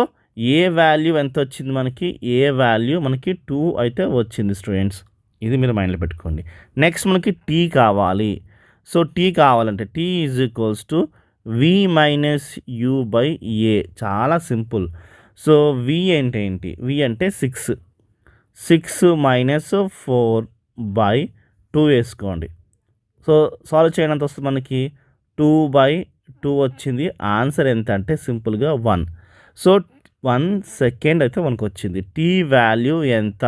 S2: ఏ వాల్యూ ఎంత వచ్చింది మనకి, ఏ వాల్యూ మనకి 2 అయితే వచ్చింది స్టూడెంట్స్. ఇది మీరు మైండ్లో పెట్టుకోండి. నెక్స్ట్ మనకి టీ కావాలి. సో టీ కావాలంటే T is equals to V minus U by A, చాలా సింపుల్. సో వి అంటే ఏంటి, వి అంటే 6 - 4 బై 2 వేసుకోండి. సో సాల్వ్ చేయనంత వస్తుంది మనకి 2/2 వచ్చింది. ఆన్సర్ ఎంత అంటే సింపుల్గా 1. సో 1 సెకండ్ అయితే మనకు వచ్చింది. టీ వాల్యూ ఎంత,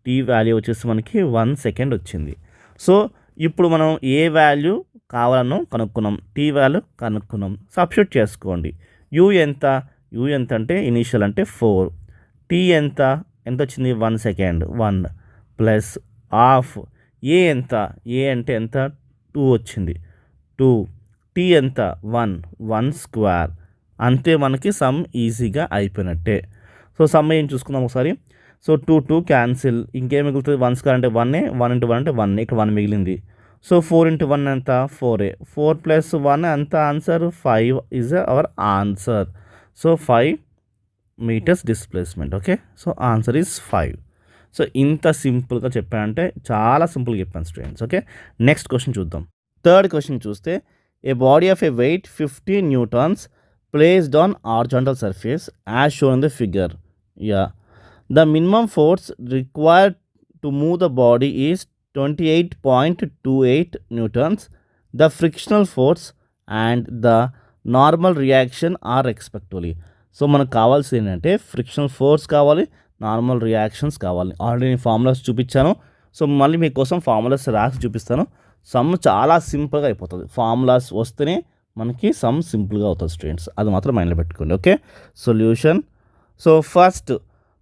S2: టీ వాల్యూ వచ్చేసి మనకి 1 సెకండ్ వచ్చింది. సో ఇప్పుడు మనం ఏ వాల్యూ కావాలనో కనుక్కున్నాం, టీ వాల్యూ కనుక్కున్నాం, సబ్స్టిట్యూట్ చేసుకోండి. యూ ఎంత అంటే ఇనీషియల్ అంటే 4, టీ ఎంత వచ్చింది 1 సెకండ్ 1 ప్లస్ హాఫ్. ఏ ఎంత, ఏ అంటే ఎంత 2 వచ్చింది 2, టీ ఎంత 1 స్క్వేర్. అంతే, మనకి సమ్ ఈజీగా అయిపోయినట్టే. సో సమ్ ఏం చూసుకుందాం ఒకసారి. సో 2 క్యాన్సిల్, ఇంకేం మిగులుతుంది 1 స్క్వేర్ అంటే 1, 1 × 1 అంటే 1, ఇక్కడ 1 మిగిలింది. సో 4 × 1 ఎంత 4, 4 + 1 ఎంత answer 5 is our answer. So 5 meters displacement. Okay, so answer is 5. So ఇంత సింపుల్గా చెప్పానంటే చాలా సింపుల్గా చెప్పాను స్టూడెంట్స్. ఓకే, నెక్స్ట్ క్వశ్చన్ చూద్దాం. థర్డ్ క్వశ్చన్ చూస్తే, a body of a weight 50 Newtons placed on horizontal surface as shown in the figure. Yeah, the minimum force required to move the body is 28.28 Newtons. The frictional force and the normal reaction are respectively. So మనకు కావాల్సింది ఏంటంటే ఫ్రిక్షనల్ ఫోర్స్ కావాలి, నార్మల్ రియాక్షన్స్ కావాలి. ఆల్రెడీ ఫార్ములాస్ చూపించాను. సో మళ్ళీ మీకోసం ఫార్ములాస్ రాసి చూపిస్తాను. సమ్ చాలా సింపుల్గా అయిపోతుంది. ఫార్ములాస్ వస్తేనే మనకి సమ్ సింపుల్గా అవుతుంది స్టూడెంట్స్, అది మాత్రం మైండ్లో పెట్టుకోండి. Okay, solution. So first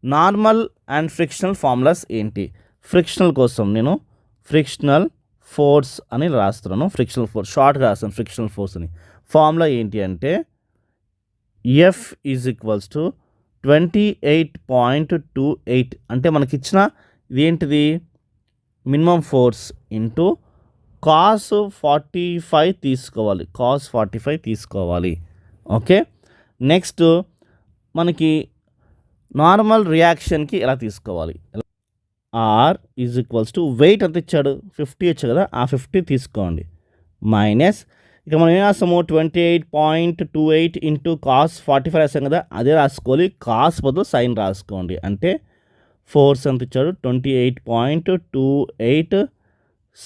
S2: normal and frictional formulas ఏంటి. ఫ్రిక్షనల్ కోసం నేను ఫ్రిక్షనల్ ఫోర్స్ అని రాస్తున్నాను. ఫ్రిక్షనల్ ఫోర్స్ షార్ట్గా రాస్తాను, ఫ్రిక్షనల్ ఫోర్స్ అని. ఫార్ములా ఏంటి అంటే ఎఫ్ ఈజ్ ఈక్వల్స్ టు 28.28 అంటే మనకి ఇచ్చిన ఇదేంటిది మినిమం ఫోర్స్ ఇంటూ cos 45 తీసుకోవాలి, cos 45 తీసుకోవాలి. ఓకే, నెక్స్ట్ మనకి నార్మల్ రియాక్షన్కి ఎలా తీసుకోవాలి. R is equals to weight ఎంత ఇచ్చాడు 50 ఇచ్చాడు కదా, ఆ 50 తీసుకోండి మైనస్ ఇక మనం ఏం రాస్తాము 28.28 ఇంటూ కాస్ 45 రాస్తాం కదా, అదే రాసుకోవాలి. కాస్ బదులు సైన్ రాసుకోండి. అంటే ఫోర్స్ ఎంత ఇచ్చాడు 28.28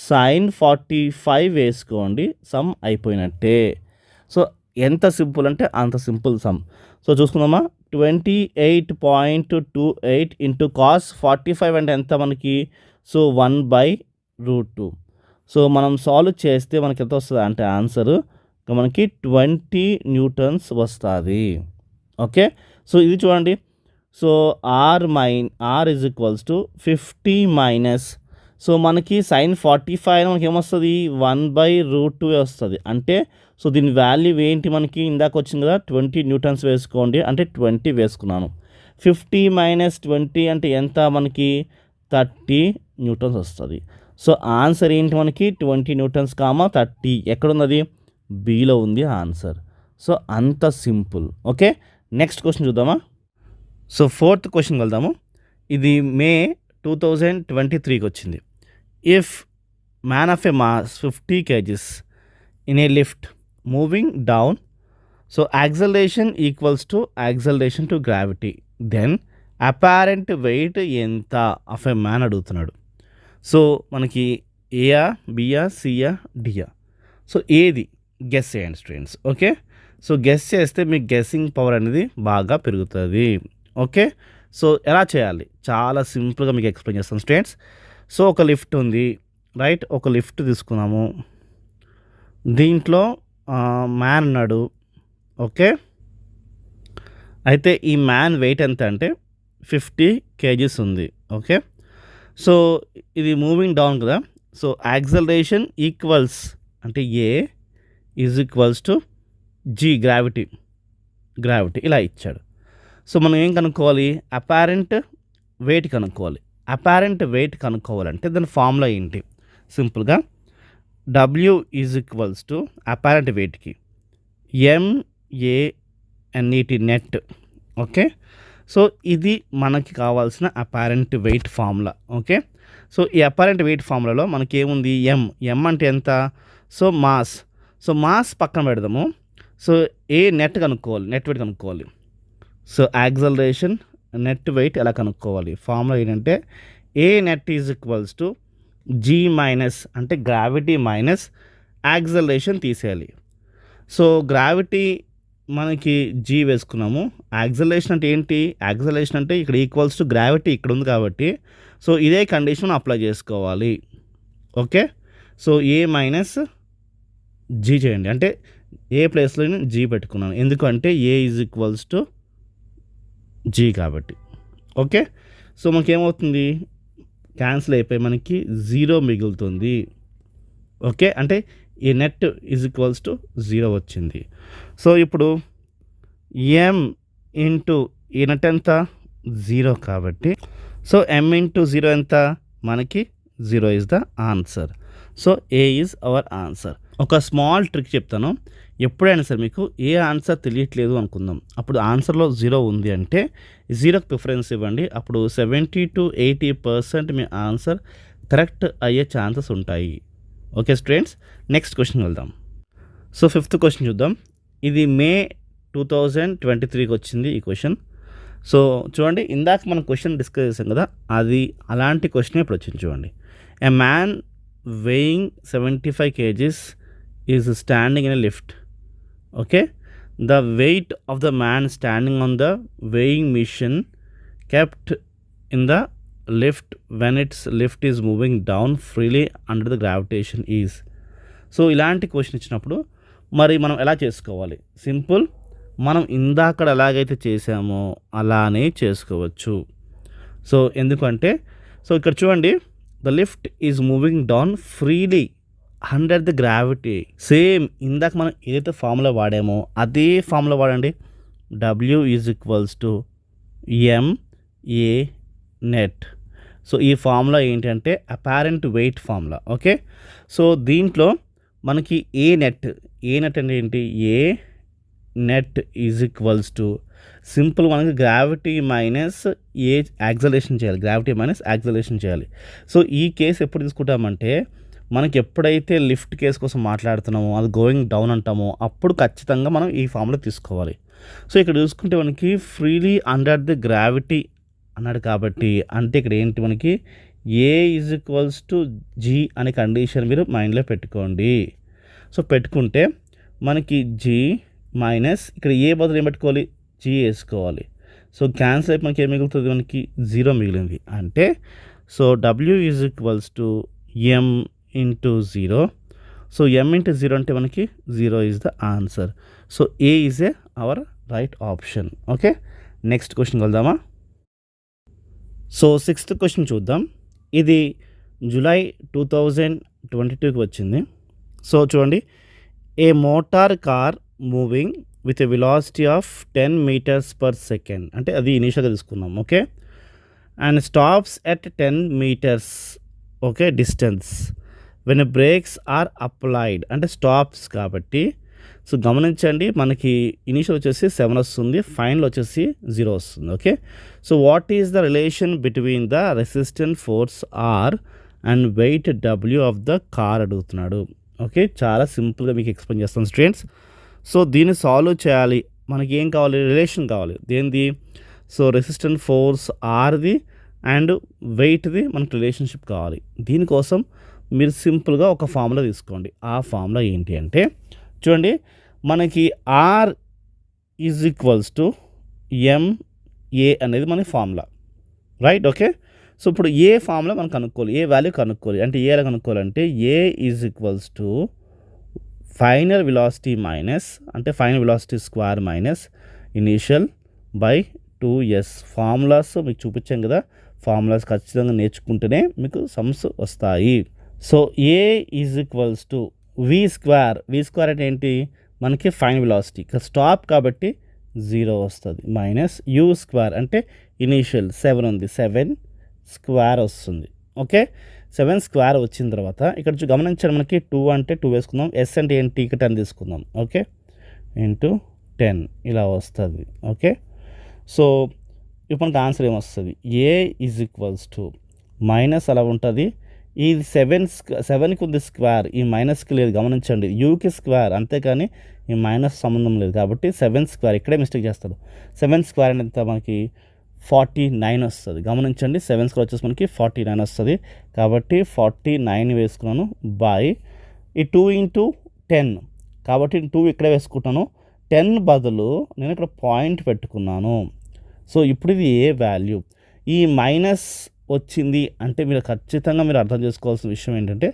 S2: సైన్ 45 వేసుకోండి. సమ్ అయిపోయినట్టే. సో ఎంత సింపుల్ అంటే అంత సింపుల్ సమ్. సో చూసుకుందామా 28.28 ఇంటూ కాస్ 45 అంటే ఎంత మనకి, సో 1/√2. సో మనం సాల్వ్ చేస్తే మనకి ఎంత వస్తుంది అంటే ఆన్సర్ మనకి 20 న్యూటన్స్ వస్తుంది. ఓకే, సో ఇది చూడండి. So R is equals to 50 minus, so మనకి సైన్ 45 మనకి ఏమొస్తుంది 1/√2 వస్తుంది. అంటే సో దీని వాల్యూ ఏంటి మనకి ఇందాక వచ్చింది కదా 20 న్యూటన్స్ వేసుకోండి, అంటే 20 వేసుకున్నాను. 50 మైనస్ 20 అంటే ఎంత మనకి 30 న్యూటన్స్ వస్తుంది. సో ఆన్సర్ ఏంటి మనకి 20 న్యూటన్స్ 30. ఎక్కడున్నది, బీలో ఉంది ఆన్సర్. సో అంత సింపుల్. ఓకే, నెక్స్ట్ క్వశ్చన్ చూద్దామా. సో ఫోర్త్ క్వశ్చన్ వెళ్దాము. ఇది మే 2023కి వచ్చింది. If man of a mass 50 kgs in a lift moving down, so acceleration equals to acceleration to gravity, then apparent weight ఎంత ఆఫ్ ఎ మ్యాన్ అడుగుతున్నాడు. సో మనకి ఏయా, బియా, సియా, డియా. సో ఏది గెస్ చేయండి స్టూడెంట్స్. ఓకే, సో గెస్ చేస్తే మీకు గెస్సింగ్ పవర్ అనేది బాగా పెరుగుతుంది. ఓకే, సో ఎలా చేయాలి చాలా సింపుల్గా మీకు ఎక్స్ప్లెయిన్ చేస్తాను స్టూడెంట్స్. సో ఒక లిఫ్ట్ ఉంది, రైట్, ఒక లిఫ్ట్ తీసుకున్నాము. దీంట్లో మ్యాన్ ఉన్నాడు. ఓకే, అయితే ఈ మ్యాన్ వెయిట్ ఎంత అంటే 50 kgs ఉంది. ఓకే, సో ఇది మూవింగ్ డౌన్ కదా. సో యాక్సలరేషన్ ఈక్వల్స్ అంటే A is equals to G, gravity ఇలా ఇచ్చాడు. సో మనం ఏం కనుక్కోవాలి, అపారెంట్ వెయిట్ కనుక్కోవాలి. అపారెంట్ వెయిట్ కనుక్కోవాలంటే దాని ఫార్ములా ఏంటి, సింపుల్గా W is equals to apparent వెయిట్కి MANET నెట్. ఓకే, సో ఇది మనకి కావాల్సిన apparent weight formula. Okay, so ఈ అపారెంట్ వెయిట్ ఫార్ములాలో మనకి ఏముంది ఎం అంటే ఎంత, సో మాస్ పక్కన పెడదాము. సో ఏ నెట్ కనుక్కోవాలి, నెట్ వెయిట్ కనుక్కోవాలి. సో యాక్సలరేషన్ నెట్ వెయిట్ ఎలా కనుక్కోవాలి, ఫార్ములా ఏంటంటే A net is equals to G minus, అంటే గ్రావిటీ మైనస్ యాక్సలరేషన్ తీసేయాలి. సో గ్రావిటీ మనకి జీ వేసుకున్నాము. యాక్సలరేషన్ అంటే ఏంటి, యాక్సలరేషన్ అంటే ఇక్కడ ఈక్వల్స్ టు గ్రావిటీ ఇక్కడ ఉంది కాబట్టి సో ఇదే కండిషన్ అప్లై చేసుకోవాలి. ఓకే, సో ఏ మైనస్ జీ చేయండి, అంటే ఏ ప్లేస్లో జీ పెట్టుకున్నాను ఎందుకంటే ఏ ఈజ్ ఈక్వల్స్ టు జీ కాబట్టి. ఓకే, సో మనకేమవుతుంది క్యాన్సిల్ అయిపోయి మనకి 0 మిగులుతుంది. ఓకే, అంటే ఈ నెట్ ఈజ్ ఈక్వల్స్ టు 0 వచ్చింది. సో ఇప్పుడు ఎం ఇంటూ ఈ నెట్ ఎంత 0 కాబట్టి సో ఎం ఇంటూ 0 ఎంత మనకి 0 is the answer. So A is our answer. ఒక స్మాల్ ట్రిక్ చెప్తాను. ఎప్పుడైనా సరే మీకు ఏ ఆన్సర్ తెలియట్లేదు అనుకుందాం, అప్పుడు ఆన్సర్లో 0 ఉంది అంటే 0కి ప్రిఫరెన్స్ ఇవ్వండి. అప్పుడు 70 to 80% మీ ఆన్సర్ కరెక్ట్ అయ్యే ఛాన్సెస్ ఉంటాయి. ఓకే స్టూడెంట్స్, నెక్స్ట్ క్వశ్చన్ వెళ్దాం. సో ఫిఫ్త్ క్వశ్చన్ చూద్దాం. ఇది మే 2023కి వచ్చింది ఈ క్వశ్చన్. సో చూడండి, ఇందాక మనం క్వశ్చన్ డిస్కస్ చేసాం కదా, అది అలాంటి క్వశ్చన్ ఇప్పుడు వచ్చింది. చూడండి, a man weighing 75 kgs is standing in a lift. Okay, the weight of the man standing on the weighing machine kept in the lift when its lift is moving down freely under the gravitation is. So ఇలాంటి క్వశ్చన్ ఇచ్చినప్పుడు మరి మనం ఎలా చేసుకోవాలి, సింపుల్, మనం ఇందాక ఎలాగైతే చేసామో అలానే చేసుకోవచ్చు. సో ఎందుకంటే సో ఇక్కడ చూడండి, the lift is moving down freely under the gravity. Same ఇందాక మనం ఏదైతే ఫార్ములా వాడామో అదే ఫార్ములా వాడండి. W is equals to MA net. So ఈ ఫార్ములా ఏంటంటే apparent weight formula. Okay, so దీంట్లో మనకి ఏ నెట్ అంటే ఏంటి, net is equals to simple మనకి గ్రావిటీ మైనస్ ఏ యాక్సలేషన్ చేయాలి, గ్రావిటీ మైనస్ యాక్సలేషన్ చేయాలి. సో ఈ కేసు ఎప్పుడు తీసుకుంటామంటే మనకి ఎప్పుడైతే లిఫ్ట్ కేసు కోసం మాట్లాడుతున్నామో అది గోయింగ్ డౌన్ అంటామో అప్పుడు ఖచ్చితంగా మనం ఈ ఫార్ములా తీసుకోవాలి. సో ఇక్కడ చూసుకుంటే మనకి ఫ్రీలీ అండర్ ది గ్రావిటీ అన్నాడు కాబట్టి అంటే ఇక్కడ ఏంటి మనకి ఏ ఈజ్ ఈక్వల్స్ టు జీ అనే కండిషన్ మీరు మైండ్లో పెట్టుకోండి. సో పెట్టుకుంటే మనకి జీ మైనస్ ఇక్కడ ఏ బదులు ఏం పెట్టుకోవాలి, జీ వేసుకోవాలి. సో క్యాన్సిల్ అయిపోయి మనకి ఏం మిగులుతుంది, మనకి 0 మిగిలింది. అంటే so W is equals to M into 0. So M into 0 అంటే మనకి 0 is the answer. So A is A our right option. Okay, next question వెళ్దామా. సో 6th క్వశ్చన్ చూద్దాం. ఇది జూలై 2022కి వచ్చింది. సో చూడండి, a motor car moving with a velocity of 10 meters per second అంటే అది ఇనీషియల్గా తీసుకున్నాం. Okay, and stops at 10 meters okay distance when brakes are applied అంటే స్టాప్స్ కాబట్టి. సో గమనించండి, మనకి ఇనీషియల్ వచ్చేసి 7 వస్తుంది, ఫైనల్ వచ్చేసి 0 వస్తుంది. Okay, so what is the relation between the resistant force R and weight W of the car అడుగుతున్నాడు. ఓకే, చాలా సింపుల్గా మీకు ఎక్స్ప్లెయిన్ చేస్తాను స్టూడెంట్స్. సో దీన్ని సాల్వ్ చేయాలి, మనకి ఏం కావాలి, రిలేషన్ కావాలి. దేనిది, సో రెసిస్టెంట్ ఫోర్స్ ఆర్ది అండ్ వెయిట్ది మనకు రిలేషన్షిప్ కావాలి. దీనికోసం మీరు సింపుల్గా ఒక ఫార్ములా తీసుకోండి. ఆ ఫార్ములా ఏంటి అంటే చూడండి, మనకి R is equals to MA అనేది మన ఫార్ములా, రైట్. ఓకే, సో ఇప్పుడు ఏ ఫార్ములా మనం కనుక్కోవాలి, ఏ వాల్యూ కనుక్కోవాలి అంటే ఏ ఎలా కనుక్కోవాలంటే A is equals to final velocity minus అంటే final velocity square minus initial by 2s. Formulas మీకు చూపించాం కదా, ఫార్ములాస్ ఖచ్చితంగా నేర్చుకుంటేనే మీకు సమ్స్ వస్తాయి. So A is equals to V square అంటే ఏంటి, మనకి ఫైనల్ వెలాసిటీ ఇక్కడ స్టాప్ కాబట్టి 0 వస్తుంది, మైనస్ యూ స్క్వేర్ అంటే ఇనీషియల్ 7 ఉంది, 7 స్క్వేర్ వస్తుంది. ఓకే, 7 స్క్వేర్ వచ్చిన తర్వాత ఇక్కడ గమనించండి, మనకి 2 అంటే 2 వేసుకుందాం, ఎస్ అంటే ఏంటి ఇక్కడ 10 తీసుకుందాం. ఓకే, ఇంటూ 10 ఇలా వస్తుంది. ఓకే, సో ఇప్పుడు మనకు ఆన్సర్ ఏమొస్తుంది, ఏ ఈజ్ ఈక్వల్స్ టు మైనస్ అలా ఉంటుంది, ఈ 7కి ఉంది స్క్వేర్, ఈ మైనస్కి లేదు గమనించండి, యూకి స్క్వేర్ అంతేకాని ఈ మైనస్ సంబంధం లేదు కాబట్టి 7 స్క్వేర్ ఇక్కడే మిస్టేక్ చేస్తాడు. 7 స్క్వేర్ అనేది మనకి 49 వస్తుంది. గమనించండి, 7 స్క్వేర్ వచ్చేసి మనకి 49 వస్తుంది కాబట్టి 49 వేసుకున్నాను బై ఈ 2 ఇంటూ 10 కాబట్టి 2 ఇక్కడే వేసుకుంటాను, 10 బదులు నేను ఇక్కడ పాయింట్ పెట్టుకున్నాను. సో ఇప్పుడు ఇది ఏ వాల్యూ, ఈ మైనస్ వచ్చింది అంటే మీరు ఖచ్చితంగా మీరు అర్థం చేసుకోవాల్సిన విషయం ఏంటంటే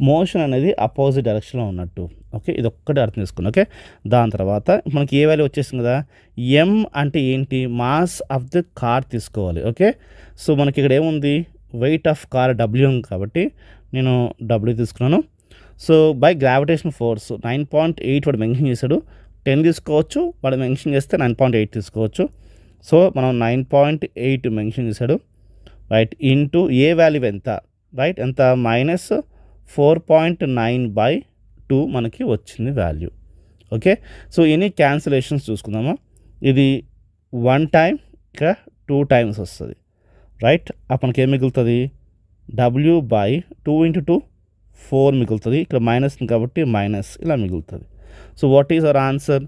S2: మోషన్ అనేది అపోజిట్ డైరెక్షన్లో ఉన్నట్టు. ఓకే, ఇది ఒక్కటే అర్థం చేసుకోండి. ఓకే, దాని తర్వాత మనకి ఏ వాల్యూ వచ్చేసింది కదా, ఎం అంటే ఏంటి, మాస్ ఆఫ్ ద కార్ తీసుకోవాలి. ఓకే, సో మనకి ఇక్కడ ఏముంది, వెయిట్ ఆఫ్ కార్ డబ్ల్యూ కాబట్టి నేను డబ్ల్యూ తీసుకున్నాను. సో బై గ్రావిటేషన్ ఫోర్స్ 9.8 వాడు మెన్షన్ చేశాడు, 10 తీసుకోవచ్చు, వాడు మెన్షన్ చేస్తే 9.8 తీసుకోవచ్చు. సో మనం 9.8 మెన్షన్ చేశాడు, రైట్, ఇంటూ ఏ వాల్యూ ఎంత, రైట్ ఎంత, మైనస్ 4.9/2 మనకి వచ్చింది value. Okay, so any cancellations చూసుకుందామా, ఇది 1 టైం ఇక్కడ 2 టైమ్స్ వస్తుంది, రైట్. అప్పుడు మనకి ఏం మిగులుతుంది, W/2 × 2 4 మిగులుతుంది, ఇక్కడ మైనస్ కాబట్టి మైనస్ ఇలా మిగులుతుంది. So what is our answer,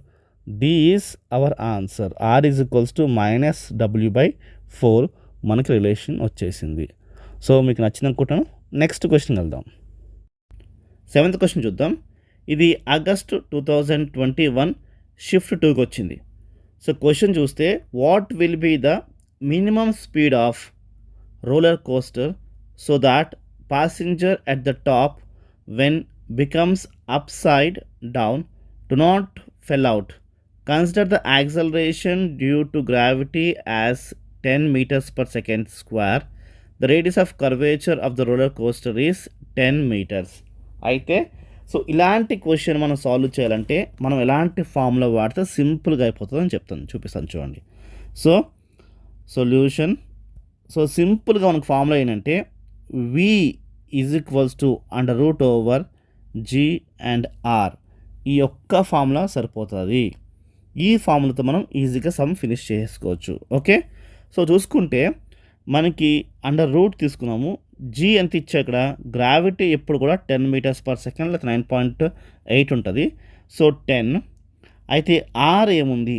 S2: D is our answer. R is equals to -W/4 మనకి రిలేషన్ వచ్చేసింది. సో మీకు నచ్చింది అనుకుంటాను. నెక్స్ట్ క్వశ్చన్ వెళ్దాం. 7th క్వశ్చన్ చూద్దాం. ఇది ఆగస్ట్ 2021 షిఫ్ట్ 2కి వచ్చింది. సో క్వశ్చన్ చూస్తే what will be the minimum speed of roller coaster so that passenger at the top when becomes upside down do not fall out. Consider the acceleration due to gravity as 10 meters per second square. The radius of curvature of the roller coaster is 10 meters. అయితే సో ఇలాంటి క్వశ్చన్ మనం సాల్వ్ చేయాలంటే మనం ఎలాంటి ఫార్ములా వాడితే సింపుల్గా అయిపోతుందని చూపిస్తాను చూడండి. సో సొల్యూషన్, సో సింపుల్గా మనకు ఫార్ములా ఏంటంటే V is equals to √G and R. ఈ ఒక్క ఫార్ములా సరిపోతుంది. ఈ ఫార్ములాతో మనం ఈజీగా సమ్ ఫినిష్ చేసుకోవచ్చు. ఓకే, సో చూసుకుంటే మనకి అండర్ రూట్ తీసుకున్నాము. జీ ఎంత ఇచ్చా ఇక్కడ, గ్రావిటీ ఎప్పుడు కూడా 10 మీటర్స్ పర్ సెకండ్ లేదా 9.8 ఉంటుంది. సో 10. అయితే ఆర్ ఏముంది,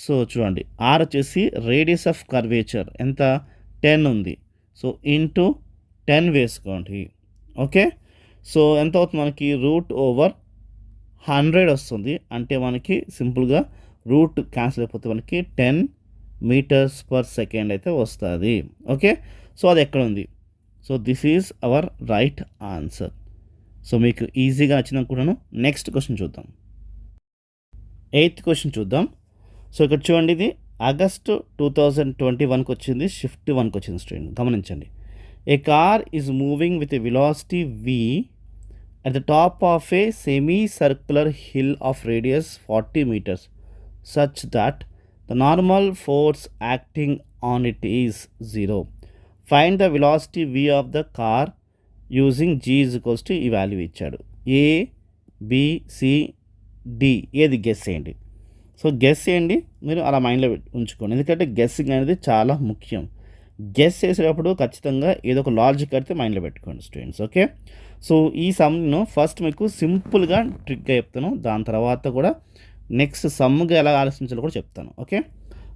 S2: సో చూడండి ఆర్ వచ్చేసి రేడియస్ ఆఫ్ కర్వేచర్ ఎంత 10 ఉంది. సో ఇంటూ 10 వేసుకోండి. ఓకే, సో ఎంత అవుతుంది మనకి √100 వస్తుంది. అంటే మనకి సింపుల్గా రూట్ క్యాన్సిల్ అయిపోతే మనకి 10 మీటర్స్ పర్ సెకండ్ అయితే వస్తుంది. ఓకే, సో అది ఎక్కడ ఉంది, so this is our right answer. So మీకు ఈజీగా వచ్చింది అనుకుంటాను. నెక్స్ట్ క్వశ్చన్ చూద్దాం. 8th క్వశ్చన్ చూద్దాం. సో ఇక్కడ చూడండి, ఇది ఆగస్టు 2021కి వచ్చింది, షిఫ్ట్ 1కి వచ్చింది. స్టూడెంట్ గమనించండి. A car is moving with a velocity v at the top of a semi-circular hill of radius 40 meters such that the normal force acting on it is 0. Find the velocity v of the car using g is equals to ఈ వాల్యూ ఇచ్చాడు. A, B, C, D ఏది గెస్ చేయండి. సో గెస్ చేయండి, మీరు అలా మైండ్లో ఉంచుకోండి, ఎందుకంటే గెస్సింగ్ అనేది చాలా ముఖ్యం. గెస్ చేసేటప్పుడు ఖచ్చితంగా ఏదో ఒక లాజిక్ అయితే మైండ్లో పెట్టుకోండి స్టూడెంట్స్. ఓకే, సో ఈ సమ్ను ఫస్ట్ మీకు సింపుల్గా ట్రిక్గా చెప్తాను, దాని తర్వాత కూడా నెక్స్ట్ సమ్గా ఎలా ఆలోచించాలో కూడా చెప్తాను. ఓకే,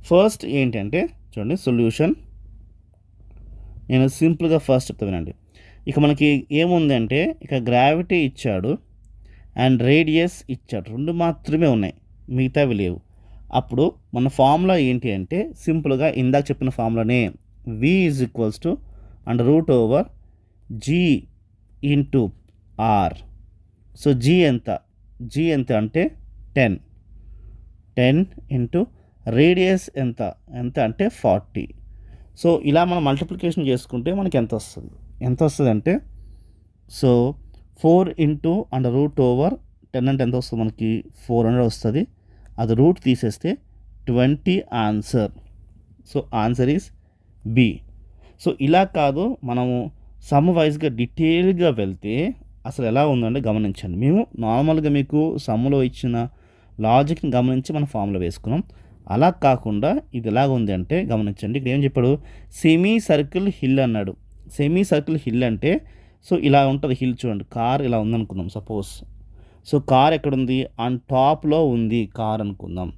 S2: ఫస్ట్ ఏంటంటే చూడండి సొల్యూషన్, నేను సింపుల్గా ఫస్ట్ చెప్తా వినండి. ఇక మనకి ఏముందంటే ఇక గ్రావిటీ ఇచ్చాడు అండ్ రేడియస్ ఇచ్చాడు, 2 మాత్రమే ఉన్నాయి, మిగతావి లేవు. అప్పుడు మన ఫార్ములా ఏంటి అంటే సింపుల్గా ఇందాక చెప్పిన ఫార్ములానే v is equals to √g into R. So g ఎంత అంటే 10 ఇంటూ రేడియస్ ఎంత అంటే 40. సో ఇలా మనం మల్టిప్లికేషన్ చేసుకుంటే మనకి ఎంత వస్తుంది అంటే సో 4 ఇంటూ √10 అంటే ఎంత వస్తుంది మనకి 400 వస్తుంది. అది రూట్ తీసేస్తే 20 answer. So answer is B. So ఇలా కాదు, మనము సమ్ వైజ్గా డీటెయిల్గా వెళ్తే అసలు ఎలా ఉందంటే గమనించండి. మేము నార్మల్గా మీకు సమ్లో ఇచ్చిన లాజిక్ని గమనించి మనం ఫామ్లో వేసుకున్నాం. అలా కాకుండా ఇది ఎలాగ ఉంది అంటే గమనించండి. ఇక్కడ ఏం చెప్పాడు, సెమీ సర్కిల్ హిల్ అన్నాడు. సెమీ సర్కిల్ హిల్ అంటే సో ఇలా ఉంటుంది హిల్. చూడండి కార్ ఇలా ఉందనుకుందాం సపోజ్. సో కార్ ఎక్కడుంది, ఆన్ టాప్లో ఉంది కార్ అనుకుందాం.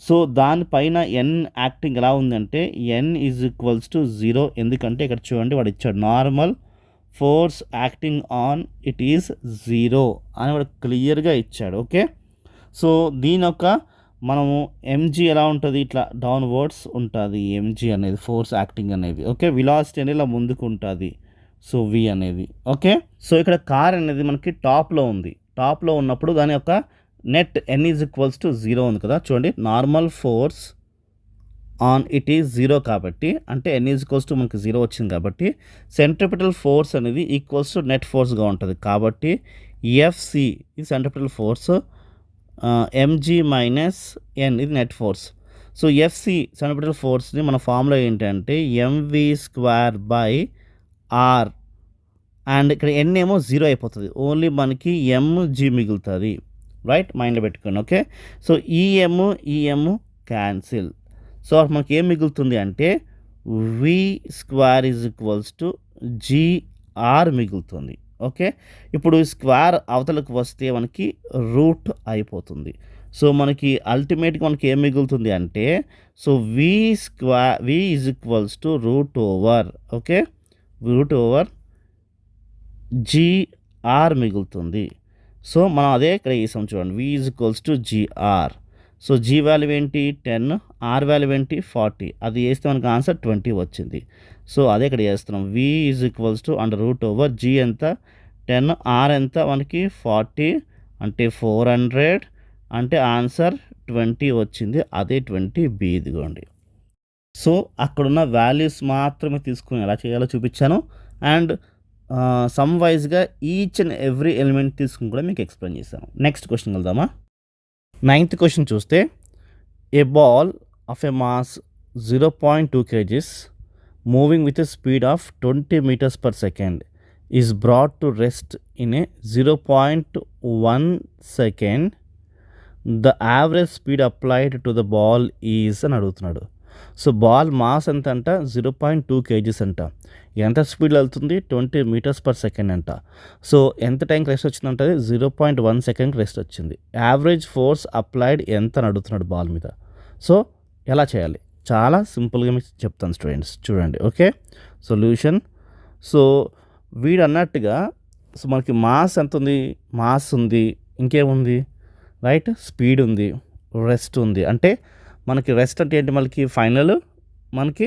S2: సో దానిపైన ఎన్ యాక్టింగ్ ఎలా ఉందంటే n ఈజ్ ఈక్వల్స్ టు 0. ఎందుకంటే ఇక్కడ చూడండి వాడు ఇచ్చాడు normal force acting on it is 0 అని వాడు క్లియర్గా ఇచ్చాడు. ఓకే, సో దీని యొక్క మనము mg ఎలా ఉంటుంది, ఇట్లా డౌన్వర్డ్స్ ఉంటుంది mg అనేది, ఫోర్స్ యాక్టింగ్ అనేది. ఓకే, వెలాసిటీ అనేది ఇలా ముందుకు ఉంటుంది, సో v అనేది. ఓకే, సో ఇక్కడ కార్ అనేది మనకి టాప్లో ఉంది. టాప్లో ఉన్నప్పుడు దాని యొక్క net n is equals to 0 ఉంది కదా. చూడండి normal force on it is 0 కాబట్టి, అంటే n ఈజ్ ఈక్వల్స్ టు మనకి 0 వచ్చింది కాబట్టి సెంట్రిపిటల్ ఫోర్స్ అనేది ఈక్వల్స్ టు నెట్ ఫోర్స్గా ఉంటుంది. కాబట్టి FC ఇది centripetal force, mg minus n ఇది net force. So FC centripetal ఫోర్స్ని మన ఫార్ములా ఏంటంటే mv²/r. అండ్ ఇక్కడ n ఏమో 0 అయిపోతుంది, ఓన్లీ మనకి mg మిగులుతుంది. రైట్, మైండ్లో పెట్టుకోండి. Okay, so EM cancel. So మనకి ఏం మిగులుతుంది అంటే v² is equals to gr మిగులుతుంది. ఓకే, ఇప్పుడు స్క్వేర్ అవతలకు వస్తే మనకి రూట్ అయిపోతుంది. సో మనకి అల్టిమేట్గా మనకి ఏం మిగులుతుంది అంటే so v is equals to √over. Okay, √over gr మిగులుతుంది. సో మనం అదే ఇక్కడ వేసాం చూడండి, v is equals to gr. So g value ఏంటి 10, r వాల్యూ ఏంటి 40. అది వేస్తే మనకు ఆన్సర్ 20 వచ్చింది. సో అదే ఇక్కడ చేస్తున్నాం, v is equals to √over g ఎంత 10, r ఎంత మనకి 40 అంటే 400 అంటే ఆన్సర్ 20 వచ్చింది. అదే 20B ఇదిగోండి. సో అక్కడున్న వాల్యూస్ మాత్రమే తీసుకుని ఎలా చేయాలో చూపించాను. అండ్ సమ్ వైజ్గా ఈచ్ అండ్ ఎవ్రీ ఎలిమెంట్ తీసుకుని కూడా మీకు ఎక్స్ప్లెయిన్ చేశాను. నెక్స్ట్ క్వశ్చన్ వెళ్దామా. 9th క్వశ్చన్ చూస్తే a ball of a mass 0.2 kgs moving with a speed of 20 meters per second is brought to rest in a 0.1 second the average speed applied to the ball is అని అడుగుతున్నాడు. సో బాల్ మాస్ ఎంత అంట 0.2 kgs అంట. ఎంత స్పీడ్లో వెళ్తుంది 20 meters per second అంట. సో ఎంత టైంకి రెస్ట్ వచ్చిందంటే 0.1 సెకండ్కి రెస్ట్ వచ్చింది. యావరేజ్ ఫోర్స్ అప్లైడ్ ఎంత అని అడుగుతున్నాడు బాల్ మీద. సో ఎలా చేయాలి, చాలా సింపుల్గా మీకు చెప్తాను స్టూడెంట్స్, చూడండి. Okay, solution. సో వీడు అన్నట్టుగా సో మనకి మాస్ ఎంత ఉంది, మాస్ ఉంది, ఇంకేముంది, రైట్, స్పీడ్ ఉంది, రెస్ట్ ఉంది. అంటే మనకి రెస్ట్ అంటే ఏంటి, మనకి ఫైనల్ మనకి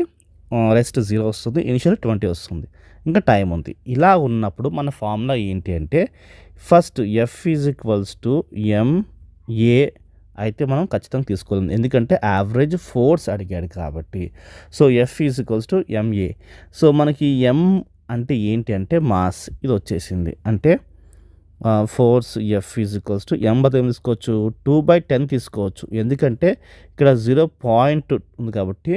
S2: రెస్ట్ 0 వస్తుంది, ఇనిషియల్ 20 వస్తుంది, ఇంకా టైం ఉంది. ఇలా ఉన్నప్పుడు మన ఫార్ములా ఏంటి అంటే first F is equals to MA అయితే మనం ఖచ్చితంగా తీసుకోవాలి, ఎందుకంటే యావరేజ్ ఫోర్స్ అడిగాడు కాబట్టి. So F is equals to MA. So మనకి M అంటే ఏంటి అంటే మాస్, ఇది వచ్చేసింది. అంటే force F is equals to M బదులు ఏం తీసుకోవచ్చు, 2/10 తీసుకోవచ్చు, ఎందుకంటే ఇక్కడ 0 ఉంది కాబట్టి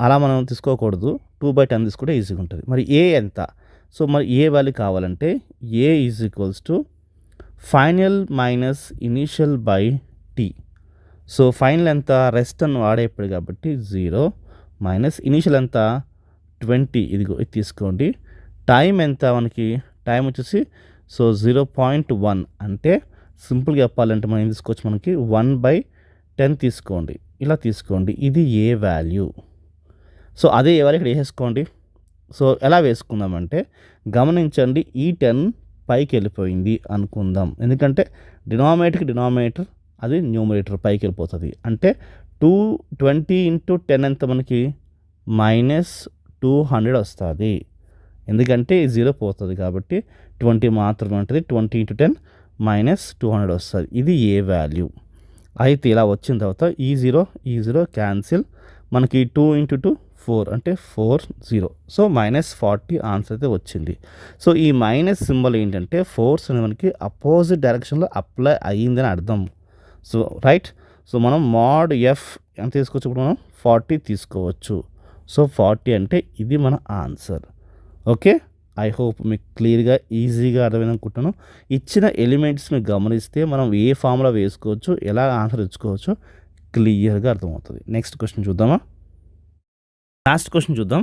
S2: అలా మనం తీసుకోకూడదు, 2/10 తీసుకుంటే ఈజీగా ఉంటుంది. మరి ఏ ఎంత, సో మరి ఏ వాల్యూ కావాలంటే A is equals to final minus initial by T. So final ఎంత, రెస్ట్ అని వాడేప్పుడు కాబట్టి 0 మైనస్ ఇనీషియల్ ఎంత 20, ఇదిగో ఇది తీసుకోండి. టైం ఎంత మనకి, టైం వచ్చేసి సో 0.1 అంటే సింపుల్గా చెప్పాలంటే మనం ఏం తీసుకోవచ్చు, మనకి 1/10 తీసుకోండి, ఇలా తీసుకోండి, ఇది ఏ వాల్యూ. సో అదే ఏ వాల్యూ ఇక్కడ వేసేసుకోండి. సో ఎలా వేసుకుందామంటే గమనించండి, ఈ 10 పైకి వెళ్ళిపోయింది అనుకుందాం, ఎందుకంటే డినామినేటర్ అది న్యూమరేటర్ పైకి వెళ్ళిపోతుంది. అంటే 220 × 10 ఎంత మనకి -200 వస్తుంది, ఎందుకంటే 0 పోతుంది కాబట్టి 20 మాత్రమే ఉంటుంది. 20 × 10 -200 వస్తుంది, ఇది ఏ వాల్యూ. అయితే ఇలా వచ్చిన తర్వాత ఈ 0 క్యాన్సిల్, మనకి 2 × 2 4 అంటే 40, సో -40 ఆన్సర్ అయితే వచ్చింది. సో ఈ మైనస్ సింబల్ ఏంటంటే ఫోర్స్ అనేది మనకి అపోజిట్ డైరెక్షన్లో అప్లై అయ్యిందని అర్థం. సో రైట్, సో మనం mod F ఎంత తీసుకోవచ్చు, ఇప్పుడు మనం 40 తీసుకోవచ్చు. సో 40 అంటే ఇది మన ఆన్సర్. ఓకే, ఐ హోప్ మీకు క్లియర్గా ఈజీగా అర్థమైంది అనుకుంటున్నాను. ఇచ్చిన ఎలిమెంట్స్ మీరు గమనిస్తే మనం ఏ ఫామ్లో వేసుకోవచ్చు, ఎలా ఆన్సర్ ఇచ్చుకోవచ్చు క్లియర్గా అర్థమవుతుంది. నెక్స్ట్ క్వశ్చన్ చూద్దామా, లాస్ట్ క్వశ్చన్ చూద్దాం.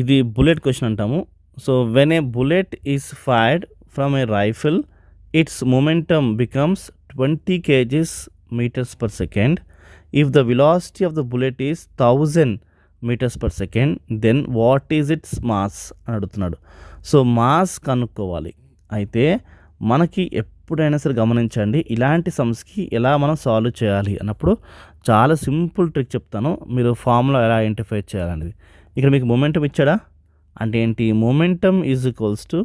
S2: ఇది బుల్లెట్ క్వశ్చన్ అంటాము. So when a bullet is fired from A rifle it's momentum becomes 20 kgs meters per second. If the velocity of the bullet is 1000 meters per second, then what is its mass అని అడుగుతున్నాడు. సో మాస్ కనుక్కోవాలి. అయితే మనకి ఎప్పుడైనా సరే గమనించండి, ఇలాంటి సమ్స్కి ఎలా మనం సాల్వ్ చేయాలి అన్నప్పుడు చాలా సింపుల్ ట్రిక్ చెప్తాను, మీరు ఫార్ములా ఎలా ఐడెంటిఫై చేయాలనేది. ఇక్కడ మీకు మొమెంటం ఇచ్చాడా, అంటే ఏంటి, momentum is equals to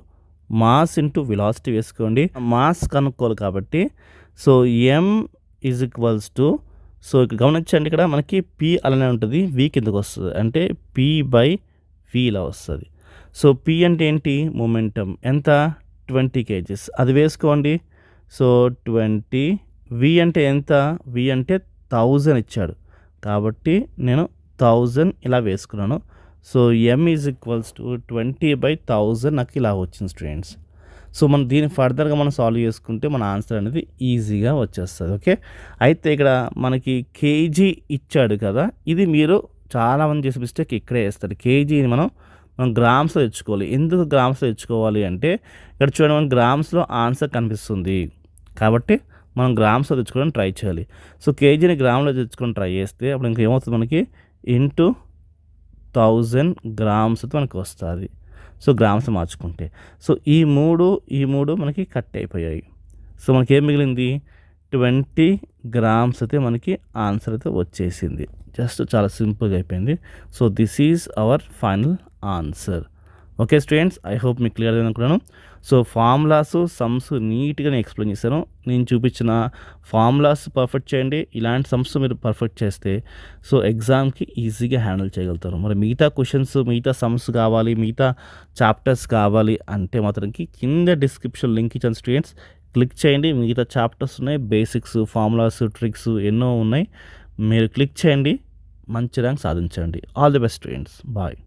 S2: mass into velocity వేసుకోండి. మాస్ కనుక్కోవాలి కాబట్టి so M is equals to, so ఇక్కడ గమనించండి, ఇక్కడ మనకి P అలానే ఉంటుంది, V కిందకు వస్తుంది, అంటే P/V ఇలా వస్తుంది. సో P అంటే ఏంటి, మొమెంటం ఎంత 20 kgs, అది వేసుకోండి. సో 20, V అంటే ఎంత, V అంటే 1000 ఇచ్చాడు కాబట్టి నేను 1000 ఇలా వేసుకున్నాను. So M is equals to 20/1000 నాకు ఇలా వచ్చింది స్టూడెంట్స్. సో మనం దీన్ని ఫర్దర్గా మనం సాల్వ్ చేసుకుంటే మన ఆన్సర్ అనేది ఈజీగా వచ్చేస్తుంది. ఓకే, అయితే ఇక్కడ మనకి కేజీ ఇచ్చాడు కదా, ఇది మీరు చాలామంది చేసే మిస్టేక్ ఇక్కడే వేస్తారు. కేజీని మనం గ్రామ్స్లో తెచ్చుకోవాలి. ఎందుకు గ్రామ్స్లో తెచ్చుకోవాలి అంటే ఇక్కడ చూడండి, మన గ్రామ్స్లో ఆన్సర్ కనిపిస్తుంది కాబట్టి మనం గ్రామ్స్లో తెచ్చుకోవడానికి ట్రై చేయాలి. సో కేజీని గ్రామ్లో తెచ్చుకొని ట్రై చేస్తే అప్పుడు ఇంకేమవుతుంది, మనకి ఇంటూ 1000 గ్రామ్స్ మనకి వస్తుంది. సో గ్రామ్స్ మార్చుకుంటే సో ఈ మూడు మనకి కట్ అయిపోయాయి. సో మనకి ఏం మిగిలింది, 20 గ్రామ్స్ అయితే మనకి ఆన్సర్ అయితే వచ్చేసింది. జస్ట్ చాలా సింపుల్గా అయిపోయింది. So this is our final answer. Okay students, I hope మీకు క్లియర్ అయింది అనుకున్నాను. సో ఫార్ములాస్ సమ్స్ నీట్గా నేను ఎక్స్ప్లెయిన్ చేశాను. నేను చూపించిన ఫార్ములాస్ పర్ఫెక్ట్ చేయండి. ఇలాంటి సమ్స్ మీరు పర్ఫెక్ట్ చేస్తే సో ఎగ్జామ్కి ఈజీగా హ్యాండిల్ చేయగలుగుతారు. మరి మిగతా క్వశ్చన్స్, మిగతా సమ్స్ కావాలి, మిగతా చాప్టర్స్ కావాలి అంటే మాత్రంకి కింద డిస్క్రిప్షన్ లింక్ ఇచ్చాను స్టూడెంట్స్, క్లిక్ చేయండి. మిగతా చాప్టర్స్ ఉన్నాయి, బేసిక్స్, ఫార్ములాస్, ట్రిక్స్ ఎన్నో ఉన్నాయి, మీరు క్లిక్ చేయండి, మంచి ర్యాంక్ సాధించండి. All the best students, bye.